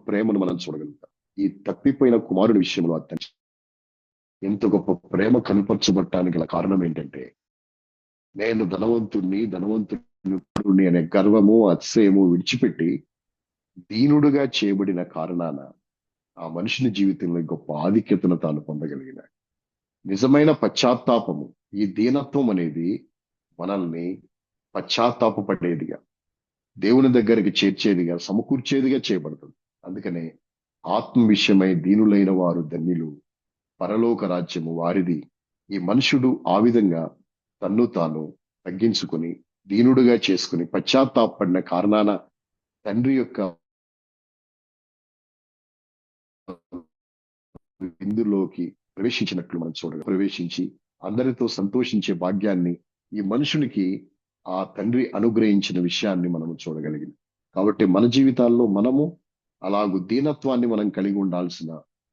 ప్రేమను మనం చూడగలుగుతాం. ఈ తప్పిపోయిన కుమారుడి విషయంలో అతని ఎంత గొప్ప ప్రేమ కనపరచబడటానికి గల కారణం ఏంటంటే, నేను ధనవంతుడిని అనే గర్వము అతిశయము విడిచిపెట్టి దీనుడుగా చేయబడిన కారణాన ఆ మనిషిని జీవితంలో గొప్ప ఆధిక్యతను తాను పొందగలిగినాడు. నిజమైన పశ్చాత్తాపము, ఈ దీనత్వం అనేది మనల్ని పశ్చాత్తాపపడేదిగా, దేవుని దగ్గరికి చేర్చేదిగా, సమకూర్చేదిగా చేయబడుతుంది. అందుకనే ఆత్మ విషయమై దీనులైన వారు ధన్యులు, పరలోక రాజ్యము వారిది. ఈ మనుషుడు ఆ విధంగా తన్ను తాను తగ్గించుకుని దీనుడుగా చేసుకుని పశ్చాత్తాపడిన కారణాన తండ్రి యొక్క విందులోకి ప్రవేశించినట్లు మనం ప్రవేశించి అందరితో సంతోషించే భాగ్యాన్ని ఈ మనుషునికి ఆ తండ్రి అనుగ్రహించిన విషయాన్ని మనం చూడగలిగింది. కాబట్టి మన జీవితాల్లో మనము అలాగూ దీనత్వాన్ని మనం కలిగి ఉండాల్సిన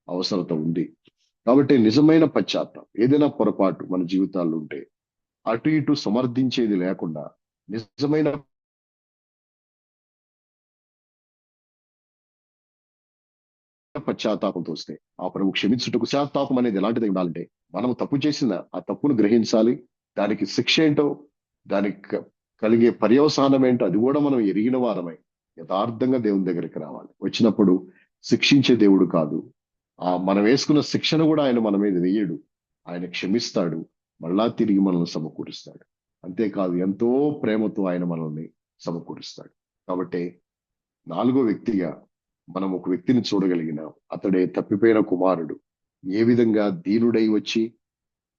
అవసరత ఉంది. కాబట్టి నిజమైన పశ్చాత్తాపం, ఏదైనా పొరపాటు మన జీవితాల్లో ఉంటే అటు ఇటు సమర్థించేది లేకుండా నిజమైన పశ్చాత్తాపంతో వస్తే ఆ ప్రభు క్షమించుటకు పశ్చాత్తాపం అనేది ఎలాంటిది ఉండాలంటే మనం తప్పు చేసిన ఆ తప్పును గ్రహించాలి. దానికి శిక్ష ఏంటో, దానికి కలిగే పర్యవసానం ఏంటో అది కూడా మనం ఎరిగిన వారమై యథార్థంగా దేవుని దగ్గరికి రావాలి. వచ్చినప్పుడు శిక్షించే దేవుడు కాదు, మనం వేసుకున్న శిక్షను కూడా ఆయన మన మీద వేయడు. ఆయన క్షమిస్తాడు, మళ్ళా తిరిగి మనల్ని సమకూరుస్తాడు. అంతేకాదు ఎంతో ప్రేమతో ఆయన మనల్ని సమకూరుస్తాడు. కాబట్టి నాలుగో వ్యక్తిగా మనం ఒక వ్యక్తిని చూడగలిగిన అతడే తప్పిపోయిన కుమారుడు. ఏ విధంగా దీనుడై వచ్చి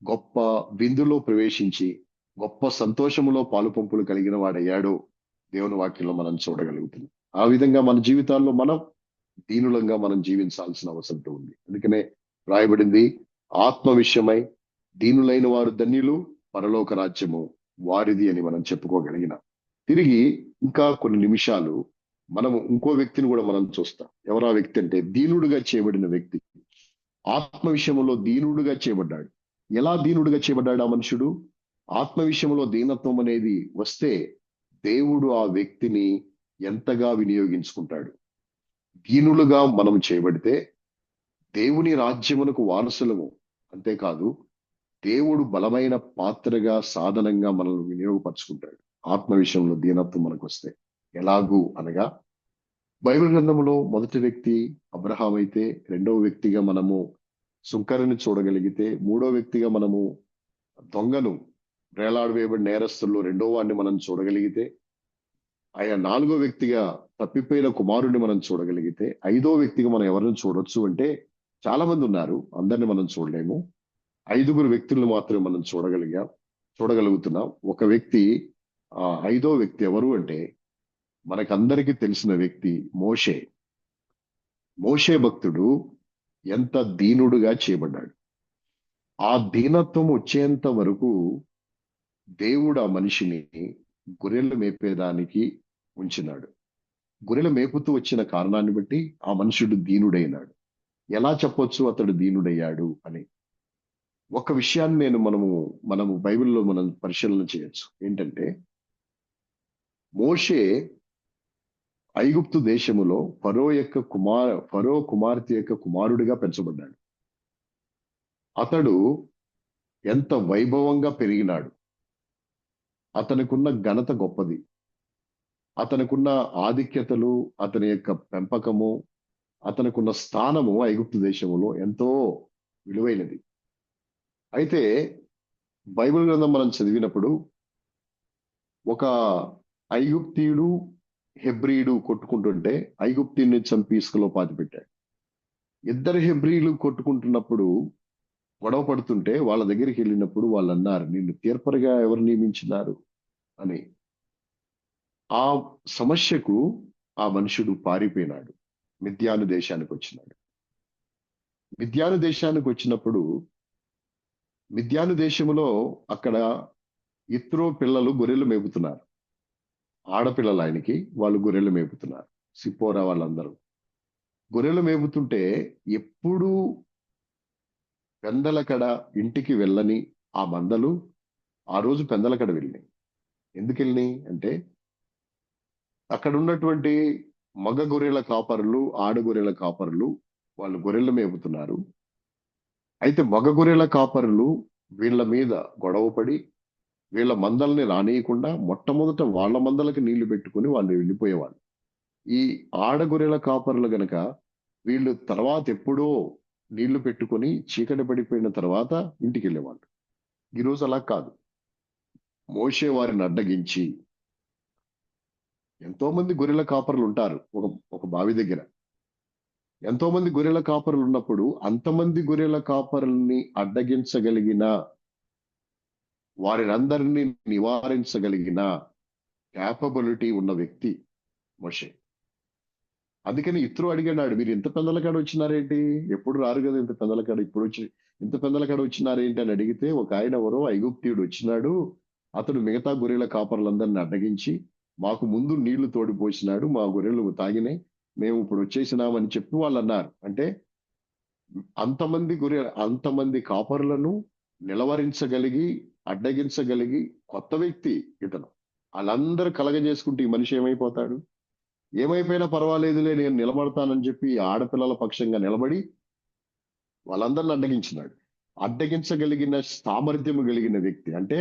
గొప్ప విందులో ప్రవేశించి గొప్ప సంతోషములో పాలు పంపులు కలిగిన వాడయ్యాడో దేవుని వాక్యంలో మనం చూడగలుగుతున్నాం. ఆ విధంగా మన జీవితాల్లో మనం దీనులంగా మనం జీవించాల్సిన అవసరం ఉంది. అందుకనే రాయబడింది, ఆత్మ విషయమై దీనులైన వారు ధన్యులు, పరలోక రాజ్యము వారిది అని మనం చెప్పుకోగలిగిన. తిరిగి ఇంకా కొన్ని నిమిషాలు మనము ఇంకో వ్యక్తిని కూడా మనం చూస్తాం. ఎవరా వ్యక్తి అంటే దీనుడుగా చేయబడిన వ్యక్తి. ఆత్మ విషయంలో దీనుడుగా చేయబడ్డాడు. ఎలా దీనుడుగా చేయబడ్డాడు ఆ మనుషుడు? ఆత్మ విషయంలో దీనత్వం అనేది వస్తే దేవుడు ఆ వ్యక్తిని ఎంతగా వినియోగించుకుంటాడు. దీనులుగా మనం చేయబడితే దేవుని రాజ్యమునకు వారసులము. అంతేకాదు దేవుడు బలమైన పాత్రగా సాధనంగా మనల్ని వినియోగపరుచుకుంటాడు ఆత్మ విషయంలో దీనత్వం మనకు వస్తే. ఎలాగూ అనగా బైబిల్ గ్రంథంలో మొదటి వ్యక్తి అబ్రహాం అయితే, రెండవ వ్యక్తిగా మనము సుంకరుని చూడగలిగితే, మూడో వ్యక్తిగా మనము దొంగను, వేలాడవేయబడి నేరస్తుల్లో రెండో వాడిని మనం చూడగలిగితే, ఆయన నాలుగో వ్యక్తిగా తప్పిపోయిన కుమారుడిని మనం చూడగలిగితే, ఐదో వ్యక్తిగా మనం ఎవరిని చూడొచ్చు అంటే చాలా మంది ఉన్నారు, అందరిని మనం చూడలేము. ఐదుగురు వ్యక్తులను మాత్రమే మనం చూడగలుగుతున్నాం. ఒక వ్యక్తి, ఐదో వ్యక్తి ఎవరు అంటే మనకందరికీ తెలిసిన వ్యక్తి మోషే. మోషే భక్తుడు ఎంత దీనుడుగా చేయబడ్డాడు. ఆ దీనత్వం వచ్చేంత వరకు దేవుడు ఆ మనిషిని గొర్రెలు మేపేదానికి ఉంచినాడు. గొర్రెలు మేపుతూ వచ్చిన కారణాన్ని బట్టి ఆ మనుషుడు దీనుడైనాడు. ఎలా చెప్పొచ్చు అతడు దీనుడయ్యాడు అని? ఒక విషయాన్ని మనము బైబిల్లో మనం పరిశీలన చేయొచ్చు. ఏంటంటే మోషే ఐగుప్తు దేశములో ఫరో కుమార్తె యొక్క కుమారుడిగా పెంచబడ్డాడు. అతడు ఎంత వైభవంగా పెరిగినాడు. అతనికున్న ఘనత గొప్పది. అతనికున్న ఆధిక్యతలు, అతని యొక్క పెంపకము, అతనికున్న స్థానము ఐగుప్తు దేశములో ఎంతో విలువైనది. అయితే బైబిల్ గ్రంథం మనం చదివినప్పుడు ఒక ఐగుప్తీయుడు, హెబ్రీయుడు కొట్టుకుంటుంటే ఐగుప్తీయుని చంపి ఇసుకలో పాతిపెట్టాడు. ఇద్దరు హెబ్రీలు కొట్టుకుంటున్నప్పుడు, గొడవ పడుతుంటే వాళ్ళ దగ్గరికి వెళ్ళినప్పుడు వాళ్ళు అన్నారు, నిన్ను తీర్పరిగా ఎవరు నియమించినారు అని. ఆ సమస్యకు ఆ మనుషుడు పారిపోయినాడు, మిద్యాను దేశానికి వచ్చినాడు. మిద్యాను దేశానికి వచ్చినప్పుడు మిద్యాను దేశములో అక్కడ ఇత్రో పిల్లలు గొర్రెలు మేపుతున్నారు. ఆడపిల్లలు ఆయనకి, వాళ్ళు గొర్రెలు మేపుతున్నారు. సిప్పోరా వాళ్ళందరూ గొర్రెలు మేపుతుంటే ఎప్పుడు పెందలకడ ఇంటికి వెళ్ళని ఆ మందలు ఆ రోజు పెందలకడ వెళ్ళినాయి. ఎందుకు వెళ్ళినాయి అంటే అక్కడ ఉన్నటువంటి మగ గొర్రెల కాపరులు, ఆడ గొర్రెల కాపరులు వాళ్ళు గొర్రెలు మేపుతున్నారు. అయితే మగ గొర్రెల కాపరులు వీళ్ళ మీద గొడవపడి వీళ్ళ మందల్ని రానియకుండా మొట్టమొదట వాళ్ళ మందలకి నీళ్లు పెట్టుకుని వాళ్ళు వెళ్ళిపోయేవాళ్ళు. ఈ ఆడగొర్రెల కాపరులు గనక వీళ్ళు తర్వాత ఎప్పుడో నీళ్లు పెట్టుకొని చీకటి పడిపోయిన తర్వాత ఇంటికి వెళ్ళేవాళ్ళు. ఈరోజు అలా కాదు. మోషే వారిని అడ్డగించి, ఎంతో మంది గొర్రెల కాపరులు ఉంటారు ఒక బావి దగ్గర. ఎంతో మంది గొర్రెల కాపరులు ఉన్నప్పుడు అంతమంది గొర్రెల కాపరుల్ని అడ్డగించగలిగిన, వారినందరినీ నివారించగలిగిన క్యాపబిలిటీ ఉన్న వ్యక్తి మోషే. అందుకని ఇత్రో అడిగాడు, మీరు ఇంత పెందలకాడ వచ్చినారేంటి? ఎప్పుడు రారు కదా ఇంత పెందలకాడ, ఇప్పుడు వచ్చి ఇంత పెందలకాడ వచ్చినారేంటి అని అడిగితే, ఒక ఆయన ఎవరో ఐగుప్తీయుడు వచ్చినాడు, అతడు మిగతా గొర్రెల కాపరులందరిని అడ్డగించి మాకు ముందు నీళ్లు తోడిపోసినాడు, మా గొర్రెలు తాగినాయి, మేము ఇప్పుడు వచ్చేసినామని చెప్పి వాళ్ళు అన్నారు. అంటే అంతమంది కాపరులను నిలవరించగలిగి, అడ్డగించగలిగి కొత్త వ్యక్తి ఇతను. వాళ్ళందరూ కలగజేసుకుంటే ఈ మనిషి ఏమైపోతాడు? ఏమైపోయినా పర్వాలేదులే, నేను నిలబడతానని చెప్పి ఆడపిల్లల పక్షంగా నిలబడి వాళ్ళందరిని అడ్డగించినాడు. అడ్డగించగలిగిన సామర్థ్యము కలిగిన వ్యక్తి అంటే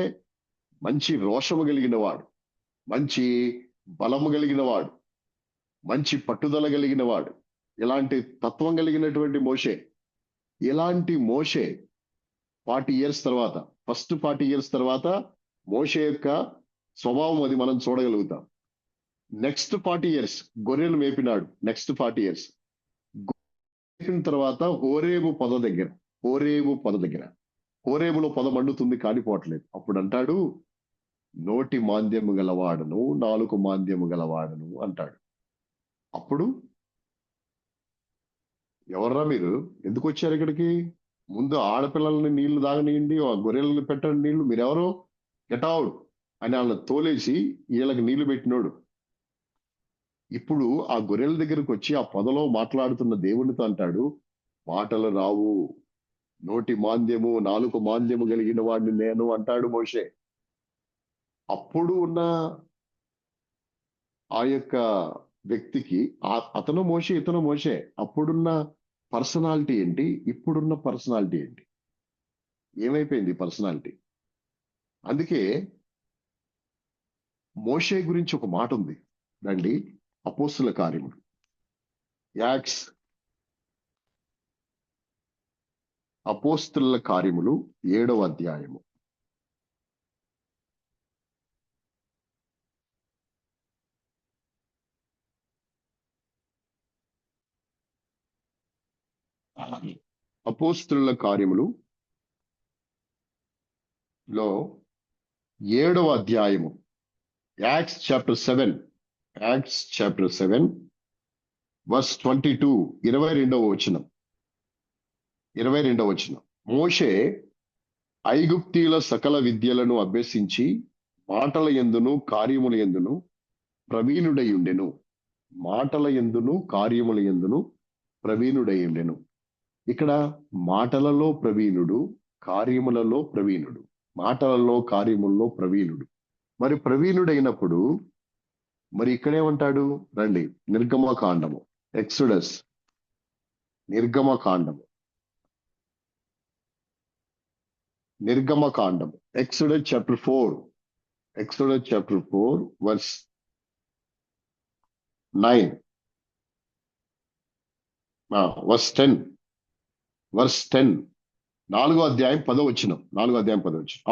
మంచి రోషము కలిగిన వాడు, మంచి బలము కలిగిన వాడు, మంచి పట్టుదల కలిగిన వాడు, ఇలాంటి తత్వం కలిగినటువంటి మోషే. ఇలాంటి మోషే 40 ఇయర్స్ తర్వాత, ఫస్ట్ 40 ఇయర్స్ తర్వాత మోషే యొక్క స్వభావం అది మనం చూడగలుగుతాం. నెక్స్ట్ 40 ఇయర్స్ గొర్రెలు మేపినాడు. నెక్స్ట్ 40 ఇయర్స్ మేపిన తర్వాత హోరేబులో పొద మండుతుంది, కాలిపోవట్లేదు. అప్పుడు అంటాడు, నోటి మాంద్యము గలవాడను, నాలుక మాంద్యము గలవాడను అంటాడు. అప్పుడు ఎవర్రా మీరు, ఎందుకు వచ్చారు ఇక్కడికి? ముందు ఆడపిల్లల్ని నీళ్లు తాగనియండి, ఆ గొర్రెలను పెట్టండి నీళ్లు, మీరెవరు, గెట్ అవుట్ అని వాళ్ళని తోలేసి వీళ్ళకి నీళ్లు పెట్టినోడు. ఇప్పుడు ఆ గొర్రెల దగ్గరకు వచ్చి ఆ పొదలో మాట్లాడుతున్న దేవునితో అంటాడు, మాటలు రావు, నోటి మాంద్యము నాలుక మాంద్యము కలిగిన వాడిని నేను అంటాడు మోషే. అప్పుడు ఉన్న ఆ యొక్క వ్యక్తికి అతను మోషే, ఇతను మోషే. అప్పుడున్న పర్సనాలిటీ ఏంటి, ఇప్పుడున్న పర్సనాలిటీ ఏంటి, ఏమైపోయింది పర్సనాలిటీ? అందుకే మోషే గురించి ఒక మాట ఉంది రండి, అపోస్తుల కార్యములు, యాక్ట్స్, అపోస్తుల కార్యములు 7వ అధ్యాయము. అపోస్తుల కార్యములు లో 7వ అధ్యాయము, Acts chapter 7, Acts chapter 7 verse 22, 22వ వచనం. మోషే ఐగుప్తీయుల సకల విద్యలను అభ్యసించి మాటల యందును కార్యముల యందును ప్రవీణుడై ఉండెను. మాటల యందును కార్యముల యందును ప్రవీణుడై ఉండెను. ఇక్కడ మాటలలో ప్రవీణుడు, కార్యములలో ప్రవీణుడు. మాటలలో కార్యములలో ప్రవీణుడు. మరి ప్రవీణుడైనప్పుడు మరి ఇక్కడేమంటాడు రండి, నిర్గమకాండము, ఎక్సోడస్, నిర్గమకాండము, ఎక్సోడస్ చాప్టర్ 4 వర్స్ 9, వర్స్ 10, 4వ అధ్యాయం 10వ వచనం.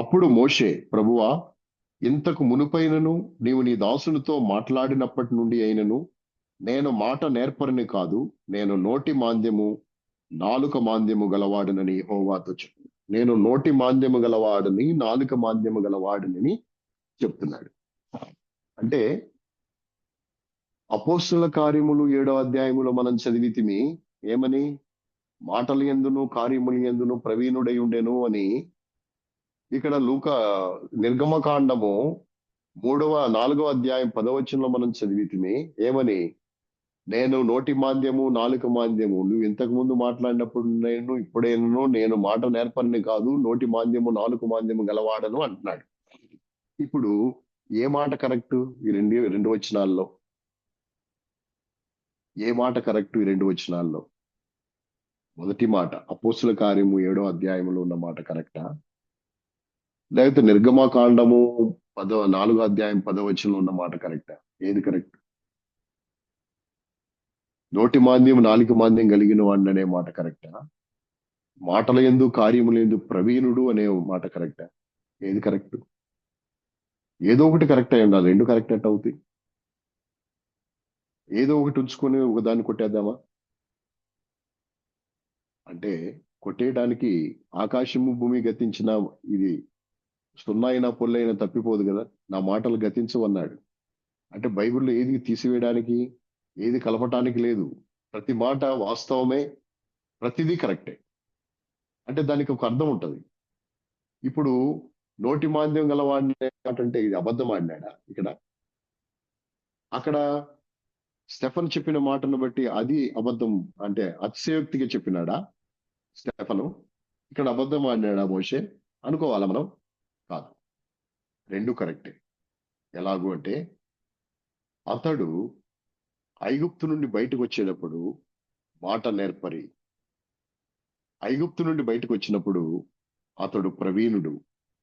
అప్పుడు మోషే, ప్రభువా, ఇంతకు మునుపైనను నీవు నీ దాసునితో మాట్లాడినప్పటి నుండి అయినను నేను మాట నేర్పరిని కాదు, నేను నోటి మాంద్యము నాలుక మాంద్యము గలవాడనని యెహోవాతో చెప్పు. నేను నోటి మాంద్యము గలవాడని, నాలుక మాంద్యము గలవాడనని చెప్తున్నాడు. అంటే అపోస్తుల కార్యములు 7వ అధ్యాయములో మనం చదివితిమి ఏమని, మాటల యందును కార్యముల యందును ప్రవీణుడై ఉండెను అని. ఇక్కడ నిర్గమకాండము 4వ అధ్యాయం 10వ వచనంలో మనం చదివితిమి ఏమని, నేను నోటి మాంద్యము నాలుక మాంద్యము, నువ్వు ఇంతకు ముందు మాట్లాడినప్పుడు ఇప్పుడేను నేను మాట నేర్పని కాదు, నోటి మాంద్యము నాలుక మాంద్యము గలవాడను అంటున్నాడు. ఇప్పుడు ఏ మాట కరెక్ట్ ఈ రెండు వచనాల్లో? ఏ మాట కరెక్ట్ ఈ 2 వచనాల్లో? మొదటి మాట అపోస్తుల కార్యము 7వ అధ్యాయంలో ఉన్న మాట కరెక్టా, లేకపోతే నిర్గమకాండము 4వ అధ్యాయం 10వ వచనంలో ఉన్న మాట కరెక్టా? ఏది కరెక్ట్? నోటి మాంద్యం నాలుక మాంద్యం కలిగిన వాడిని అనే మాట కరెక్టా, మాటల యందు కార్యముల యందు ప్రవీణుడు అనే మాట కరెక్టా? ఏది కరెక్ట్? ఏదో ఒకటి కరెక్ట్ అయి ఉండాలి, 2 కరెక్ట్ ఎట్ అవుతాయి? ఏదో ఒకటి ఉంచుకొని ఒకదాన్ని కొట్టేద్దామా? అంటే కొట్టేయడానికి ఆకాశము భూమి గతించిన ఇది సున్నా అయినా పొల్లైనా తప్పిపోదు కదా, నా మాటలు గతించవన్నాడు. అంటే బైబిల్లో ఏది తీసివేయడానికి, ఏది కలపటానికి లేదు. ప్రతి మాట వాస్తవమే, ప్రతిదీ కరెక్టే. అంటే దానికి ఒక అర్థం ఉంటది. ఇప్పుడు నోటి మాంద్యం గలవాడిని అంటే ఇది అబద్ధం ఆడినాడా ఇక్కడ? అక్కడ స్టెఫన్ చెప్పిన మాటను బట్టి అది అబద్ధం అంటే అతిశయోక్తిగా చెప్పినాడా స్టెఫను? ఇక్కడ అబద్ధం ఆడినాడా మోషే అనుకోవాలా మనం? కాదు, 2 కరెక్టే. ఎలాగూ అంటే అతడు ఐగుప్తు నుండి బయటకు వచ్చేటప్పుడు మాట నేర్పరి. ఐగుప్తు నుండి బయటకు వచ్చినప్పుడు అతడు ప్రవీణుడు,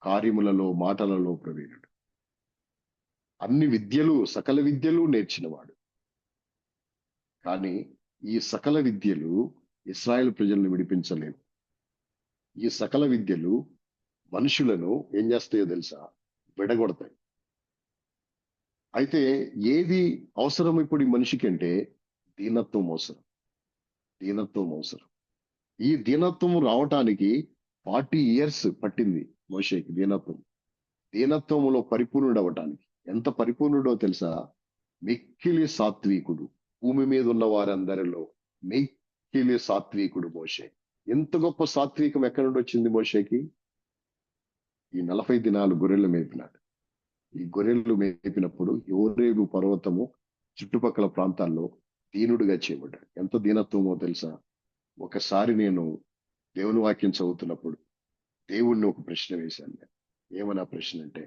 కార్యములలో మాటలలో ప్రవీణుడు, అన్ని విద్యలు సకల విద్యలు నేర్చినవాడు. కానీ ఈ సకల విద్యలు ఇశ్రాయేలు ప్రజలను విడిపించలేవు. ఈ సకల విద్యలు మనుషులను ఏం చేస్తాయో తెలుసా? విడగొడతాయి. అయితే ఏది అవసరం ఇప్పుడు ఈ మనిషికి అంటే దీనత్వం అవసరం. దీనత్వం అవసరం. ఈ దీనత్వం రావటానికి 40 ఇయర్స్ పట్టింది మోషేకి దీనత్వం. దీనత్వములో పరిపూర్ణుడు అవ్వటానికి. ఎంత పరిపూర్ణుడో తెలుసా? మిక్కిలి సాత్వికుడు. భూమి మీద ఉన్న వారందరిలో మిక్కిలి సాత్వికుడు మోషే. ఎంత గొప్ప సాత్వికం ఎక్కడి నుండి వచ్చింది మోషేకి? ఈ 40 దినాలు గొర్రెలు మేపినాడు. ఈ గొర్రెలు మేపినప్పుడు యోరేగు పర్వతము చుట్టుపక్కల ప్రాంతాల్లో దీనుడిగా చేయబడ్డాడు. ఎంత దీనత్వమో తెలుసా? ఒకసారి నేను దేవుని వాక్యం చదువుతున్నప్పుడు దేవుణ్ణి ఒక ప్రశ్న వేశాను నేను. ఏమన్నా ప్రశ్న అంటే,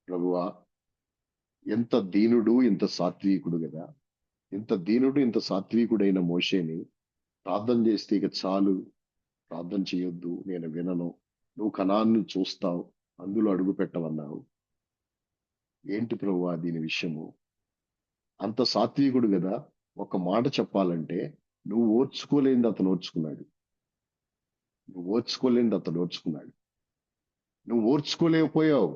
ప్రభువా, ఎంత దీనుడు ఇంత సాత్వికుడు కదా, ఇంత దీనుడు ఇంత సాత్వికుడైన మోషేని ప్రార్థన చేస్తే ఇక చాలు, ప్రార్థన చేయొద్దు, నేను వినను, నువ్వు కనాన్ని చూస్తావు, అందులో అడుగు పెట్టవన్నావు. ఏంటి ప్రభువా దీని విషయము? అంత సాత్వికుడు కదా, ఒక మాట చెప్పాలంటే నువ్వు ఓర్చుకోలేనిది అతను ఓర్చుకున్నాడు. నువ్వు ఓర్చుకోలేనిది అతను ఓర్చుకున్నాడు. నువ్వు ఓర్చుకోలేకపోయావు.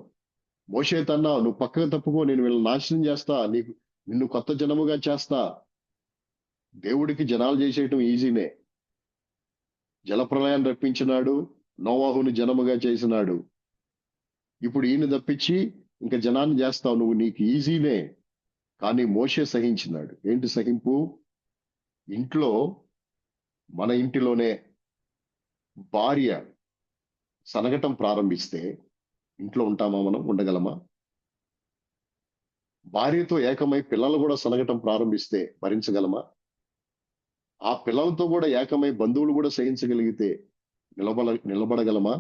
మోషేతో అన్నావు, నువ్వు పక్కకు తప్పుకో, నేను వీళ్ళని నాశనం చేస్తా, నిన్ను కొత్త జనముగా చేస్తా. దేవుడికి జనాలు చేసేయటం ఈజీనే. జలప్రళయాన్ని రప్పించినాడు, నోవాహుని జనముగా చేసినాడు. ఇప్పుడు ఈయన తప్పించి ఇంకా జనాన్ని చేస్తావు నువ్వు, నీకు ఈజీనే. కానీ మోషే సహించినాడు. ఏంటి సహింపు? ఇంట్లో, మన ఇంటిలోనే భార్య సనగటం ప్రారంభిస్తే ఇంట్లో ఉంటామా? మనం ఉండగలమా? భార్యతో ఏకమై పిల్లలు కూడా సనగటం ప్రారంభిస్తే భరించగలమా? ఆ పిల్లలతో కూడా ఏకమై బంధువులు కూడా సహించగలిగితే నిలబడగలమా?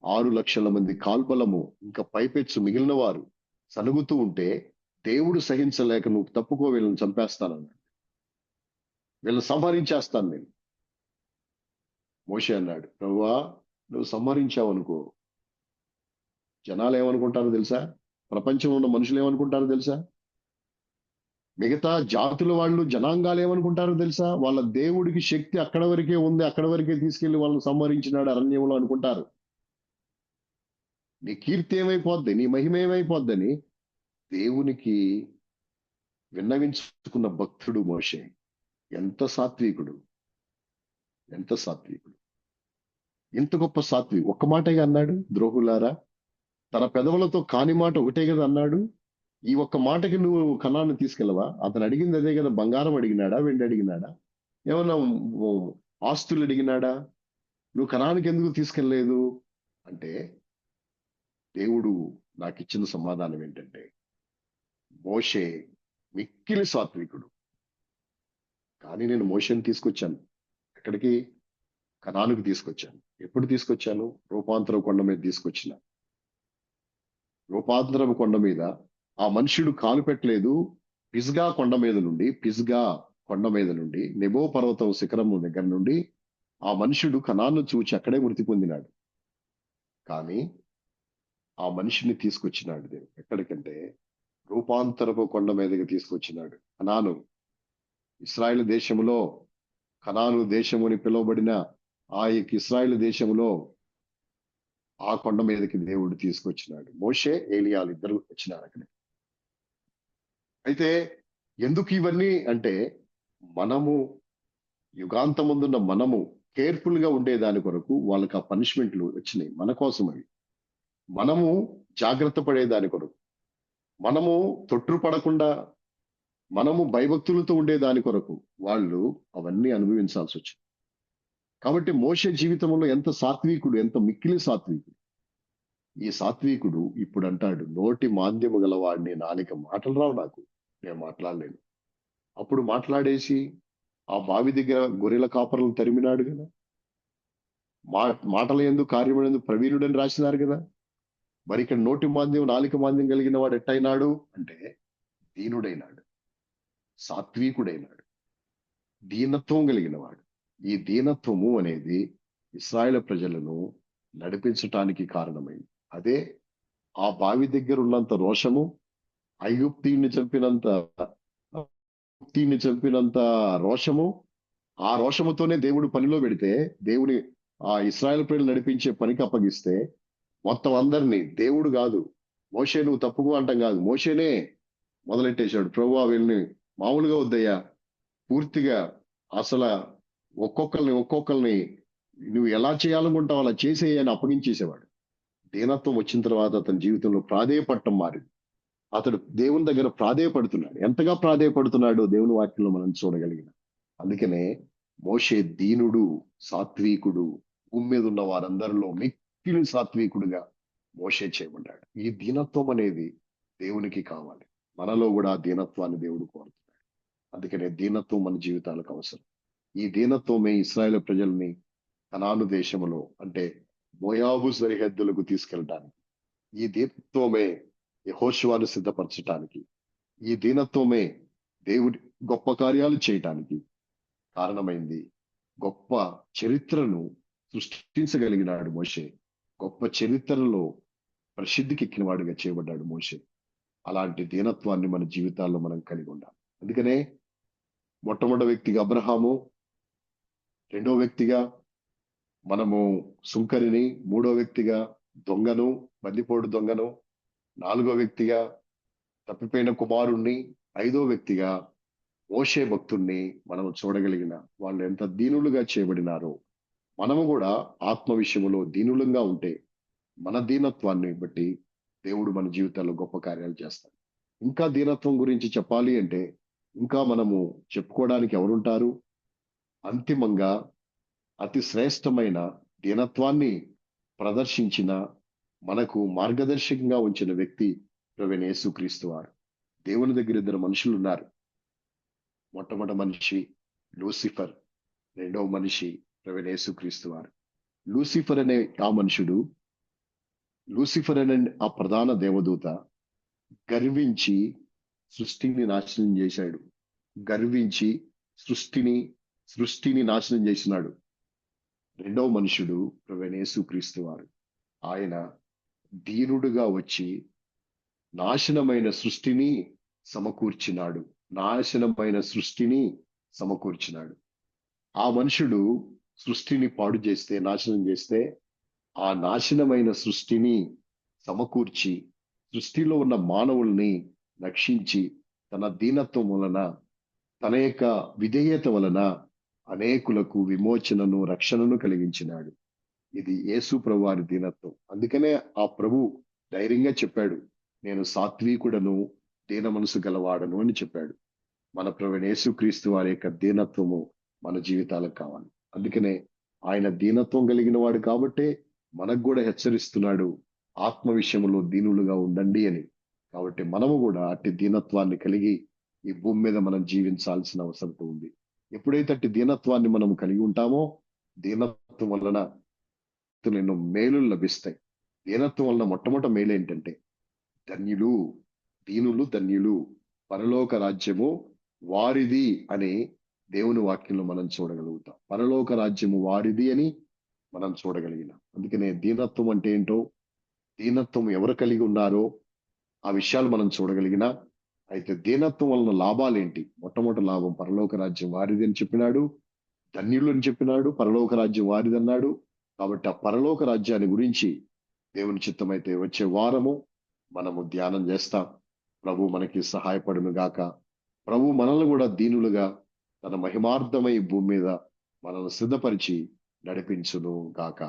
6 లక్షల మంది కాల్బలము ఇంకా పైపెచ్చు మిగిలిన వారు సనుగుతూ ఉంటే దేవుడు సహించలేక, నువ్వు తప్పుకో, వీళ్ళని చంపేస్తానన్నాడు, వీళ్ళని సంహరించేస్తాను నేను. మోషే అన్నాడు, ప్రభువా, నువ్వు సంహరించావు అనుకో, జనాలు ఏమనుకుంటారో తెలుసా? ప్రపంచంలో ఉన్న మనుషులు ఏమనుకుంటారో తెలుసా? మిగతా జాతుల వాళ్ళు, జనాంగాలు ఏమనుకుంటారో తెలుసా? వాళ్ళ దేవుడికి శక్తి అక్కడ వరకే ఉంది, అక్కడ వరకే తీసుకెళ్లి వాళ్ళని సంహరించినాడు అరణ్యంలో అనుకుంటారు. నీ కీర్తి ఏమైపోద్ది, నీ మహిమ ఏమైపోద్దని దేవునికి విన్నవించుకున్న భక్తుడు మోషే. ఎంత సాత్వికుడు, ఎంత సాత్వికుడు, ఎంత గొప్ప సాత్వి. ఒక్క మాటగా అన్నాడు, ద్రోహులారా, తన పెదవులతో కాని మాట ఒకటే కదా అన్నాడు. ఈ ఒక్క మాటకి నువ్వు కణాన్ని తీసుకెళ్ళవా? అతను అడిగింది అదే కదా. బంగారం అడిగినాడా, వెండి అడిగినాడా, ఏమన్నా ఆస్తులు అడిగినాడా? నువ్వు కణానికి ఎందుకు తీసుకెళ్ళలేదు అంటే, దేవుడు నాకు ఇచ్చిన సమాధానం ఏంటంటే, మోషే మిక్కిలి సాత్వికుడు. కానీ నేను మోషేని తీసుకొచ్చాను ఎక్కడికి? కనానుకు తీసుకొచ్చాను. ఎప్పుడు తీసుకొచ్చాను? రూపాంతర కొండ మీద తీసుకొచ్చిన. రూపాంతరం కొండ మీద ఆ మనుషుడు కాలు పెట్టలేదు. పిస్గా కొండ మీద నుండి నెబో పర్వతం శిఖరము దగ్గర నుండి ఆ మనుషుడు కనాను చూచి అక్కడే మృతి పొందినాడు. కానీ ఆ మనిషిని తీసుకొచ్చినాడు దేవుడు ఎక్కడికంటే రూపాంతరపు కొండ మీదకి తీసుకొచ్చినాడు. కనాను, ఇస్రాయేల్ దేశములో, కనాను దేశము అని పిలువబడిన ఆ యొక్క ఇస్రాయేల్ దేశములో ఆ కొండ మీదకి దేవుడు తీసుకొచ్చినాడు. మోషే, ఏలియాలు ఇద్దరు వచ్చినారు అక్కడ. అయితే ఎందుకు ఇవన్నీ అంటే, మనము యుగాంతముందున్న మనము కేర్ఫుల్ గా ఉండే దాని కొరకు వాళ్ళకి ఆ పనిష్మెంట్లు వచ్చినాయి. మన కోసం అవి. మనము జాగ్రత్త పడే దాని కొరకు, మనము తొట్టుపడకుండా, మనము భయభక్తులతో ఉండే దాని కొరకు వాళ్ళు అవన్నీ అనుభవించాల్సి వచ్చింది. కాబట్టి మోషే జీవితంలో ఎంత సాత్వికుడు, ఎంత మిక్కిలి సాత్వికుడు. ఈ సాత్వికుడు ఇప్పుడు అంటాడు, నోటి మాంద్యము గలవాడిని, నాలిక మాటలు రావు నాకు, నేను మాట్లాడలేను. అప్పుడు మాట్లాడేసి ఆ బావి దగ్గర గొర్రెల కాపరులను తరిమినాడు కదా. మా మాటల యందు కార్యములందు ప్రవీణుడని రాసినారు కదా. మరి ఇక్కడ నోటి మాంద్యం నాలుక మాంద్యం కలిగిన వాడు ఎట్టయినాడు అంటే దీనుడైనాడు, సాత్వికుడైనాడు, దీనత్వం కలిగిన వాడు. ఈ దీనత్వము అనేది ఇశ్రాయేలు ప్రజలను నడిపించటానికి కారణమైంది. అదే ఆ బావి దగ్గర ఉన్నంత రోషము, ఐగుప్తీయుని చంపినంత రోషము, ఆ రోషముతోనే దేవుడు పనిలో పెడితే, దేవుని ఆ ఇశ్రాయేలు ప్రజలు నడిపించే పనికి అప్పగిస్తే మొత్తం అందరినీ, దేవుడు కాదు మోషే నువ్వు తప్పుకో అంటాం కాదు, మోషేనే మొదలెట్టేశాడు. ప్రభువా వీళ్ళని మామూలుగా వద్దయ్యా, పూర్తిగా అసలు ఒక్కొక్కరిని నువ్వు ఎలా చేయాలనుకుంటావు అలా చేసేయని అప్పగించేసేవాడు. దీనత్వం వచ్చిన తర్వాత అతని జీవితంలో ప్రాధేయపడటం మారింది. అతడు దేవుని దగ్గర ప్రాధేయపడుతున్నాడు. ఎంతగా ప్రాధేయపడుతున్నాడో దేవుని వాక్యంలో మనం చూడగలిగిన. అందుకనే మోషే దీనుడు, సాత్వికుడు, భూమి మీద ఉన్న వారందరిలో మిక్కిలి సాత్వికుడుగా మోషే చేయబడ్డాడు. ఈ దీనత్వం అనేది దేవునికి కావాలి. మనలో కూడా ఆ దీనత్వాన్ని దేవుడు కోరుతున్నాడు. అందుకనే దీనత్వం మన జీవితాలకు అవసరం. ఈ దీనత్వమే ఇశ్రాయేలు ప్రజల్ని కనాను దేశములో అంటే మోయాబు సరిహద్దులకు తీసుకెళ్ళడానికి, ఈ దీనత్వమే యెహోషువను సిద్ధపరచటానికి, ఈ దీనత్వమే దేవుడి గొప్ప కార్యాలు చేయటానికి కారణమైంది. గొప్ప చరిత్రను సృష్టించగలిగినాడు మోషే. గొప్ప చరిత్రలో ప్రసిద్ధికెక్కిన వాడిగా చేయబడ్డాడు మోషే. అలాంటి దీనత్వాన్ని మన జీవితాల్లో మనం కలిగి ఉండాలి. అందుకనే మొట్టమొదటి వ్యక్తిగా అబ్రహాము, రెండో వ్యక్తిగా మనము సుంకరిని, మూడో వ్యక్తిగా దొంగను, బందిపోటు దొంగను, నాలుగో వ్యక్తిగా తప్పిపోయిన కుమారుణ్ణి, ఐదో వ్యక్తిగా మోషే భక్తుణ్ణి మనం చూడగలిగిన. వాళ్ళు ఎంత దీనులుగా చేయబడినారో మనము కూడా ఆత్మ విషయంలో దీనులంగా ఉంటే మన దీనత్వాన్ని బట్టి దేవుడు మన జీవితాల్లో గొప్ప కార్యాలు చేస్తాడు. ఇంకా దీనత్వం గురించి చెప్పాలి అంటే ఇంకా మనము చెప్పుకోవడానికి ఎవరుంటారు? అంతిమంగా అతి శ్రేష్టమైన దీనత్వాన్ని ప్రదర్శించిన, మనకు మార్గదర్శకంగా ఉంచిన వ్యక్తి ప్రభువైన యేసుక్రీస్తు వారు. దేవుని దగ్గర ఇద్దరు మనుషులు ఉన్నారు. మొట్టమొదటి మనిషి లూసిఫర్, రెండవ మనిషి ప్రభువైన యేసుక్రీస్తు వారు. లూసిఫర్ అనే లూసిఫర్ అనే ఆ ప్రధాన దేవదూత గర్వించి సృష్టిని నాశనం చేశాడు. గర్వించి సృష్టిని నాశనం చేసినాడు. రెండవ మనుషుడు ప్రభువైన యేసుక్రీస్తు వారు. ఆయన దీనుడుగా వచ్చి నాశనమైన సృష్టిని సమకూర్చినాడు. ఆ మనుషుడు సృష్టిని పాడు చేస్తే, నాశనం చేస్తే, ఆ నాశనమైన సృష్టిని సమకూర్చి సృష్టిలో ఉన్న మానవుల్ని రక్షించి తన దీనత్వం వలన, తన యొక్క విధేయత వలన అనేకులకు విమోచనను, రక్షణను కలిగించినాడు. ఇది యేసు ప్రభు వారి దీనత్వం. అందుకనే ఆ ప్రభు ధైర్యంగా చెప్పాడు, నేను సాత్వికుడను, దీన మనసు గలవాడను అని చెప్పాడు. మన ప్రభువైన యేసుక్రీస్తు వారి యొక్క దీనత్వము మన జీవితాలకు కావాలి. అందుకనే ఆయన దీనత్వం కలిగిన వాడు కాబట్టే మనకు కూడా హెచ్చరిస్తున్నాడు, ఆత్మ విషయంలో దీనులుగా ఉండండి అని. కాబట్టి మనము కూడా అట్టి దీనత్వాన్ని కలిగి ఈ భూమి మీద మనం జీవించాల్సిన అవసరం ఉంది. ఎప్పుడైతే అట్టి దీనత్వాన్ని మనం కలిగి ఉంటామో, దీనత్వం వలన ఎన్నో మేలులు లభిస్తాయి. దీనత్వం వలన మొట్టమొదటి మేలు ఏంటంటే దీనులు పరలోక రాజ్యము వారిది అని దేవుని వాక్యంలో మనం చూడగలుగుతాం. పరలోక రాజ్యము వారిది అని మనం చూడగలిగిన. అందుకనే దీనత్వం అంటే ఏంటో, దీనత్వం ఎవరు కలిగి ఉన్నారో ఆ విషయాలు మనం చూడగలిగిన. అయితే దీనత్వం వలన లాభాలేంటి? మొట్టమొదటి లాభం పరలోక రాజ్యం వారిది అని చెప్పినాడు, ధన్యులు అని చెప్పినాడు, పరలోక రాజ్యం వారిది అన్నాడు. కాబట్టి ఆ పరలోక రాజ్యాన్ని గురించి దేవుని చిత్తమైతే వచ్చే వారము మనము ధ్యానం చేస్తాం. ప్రభు మనకి సహాయపడును గాక. ప్రభు మనల్ని కూడా దీనులుగా తన మహిమార్థమై భూమి మీద మనల్ని సిద్ధపరిచి నడిపించును గాక.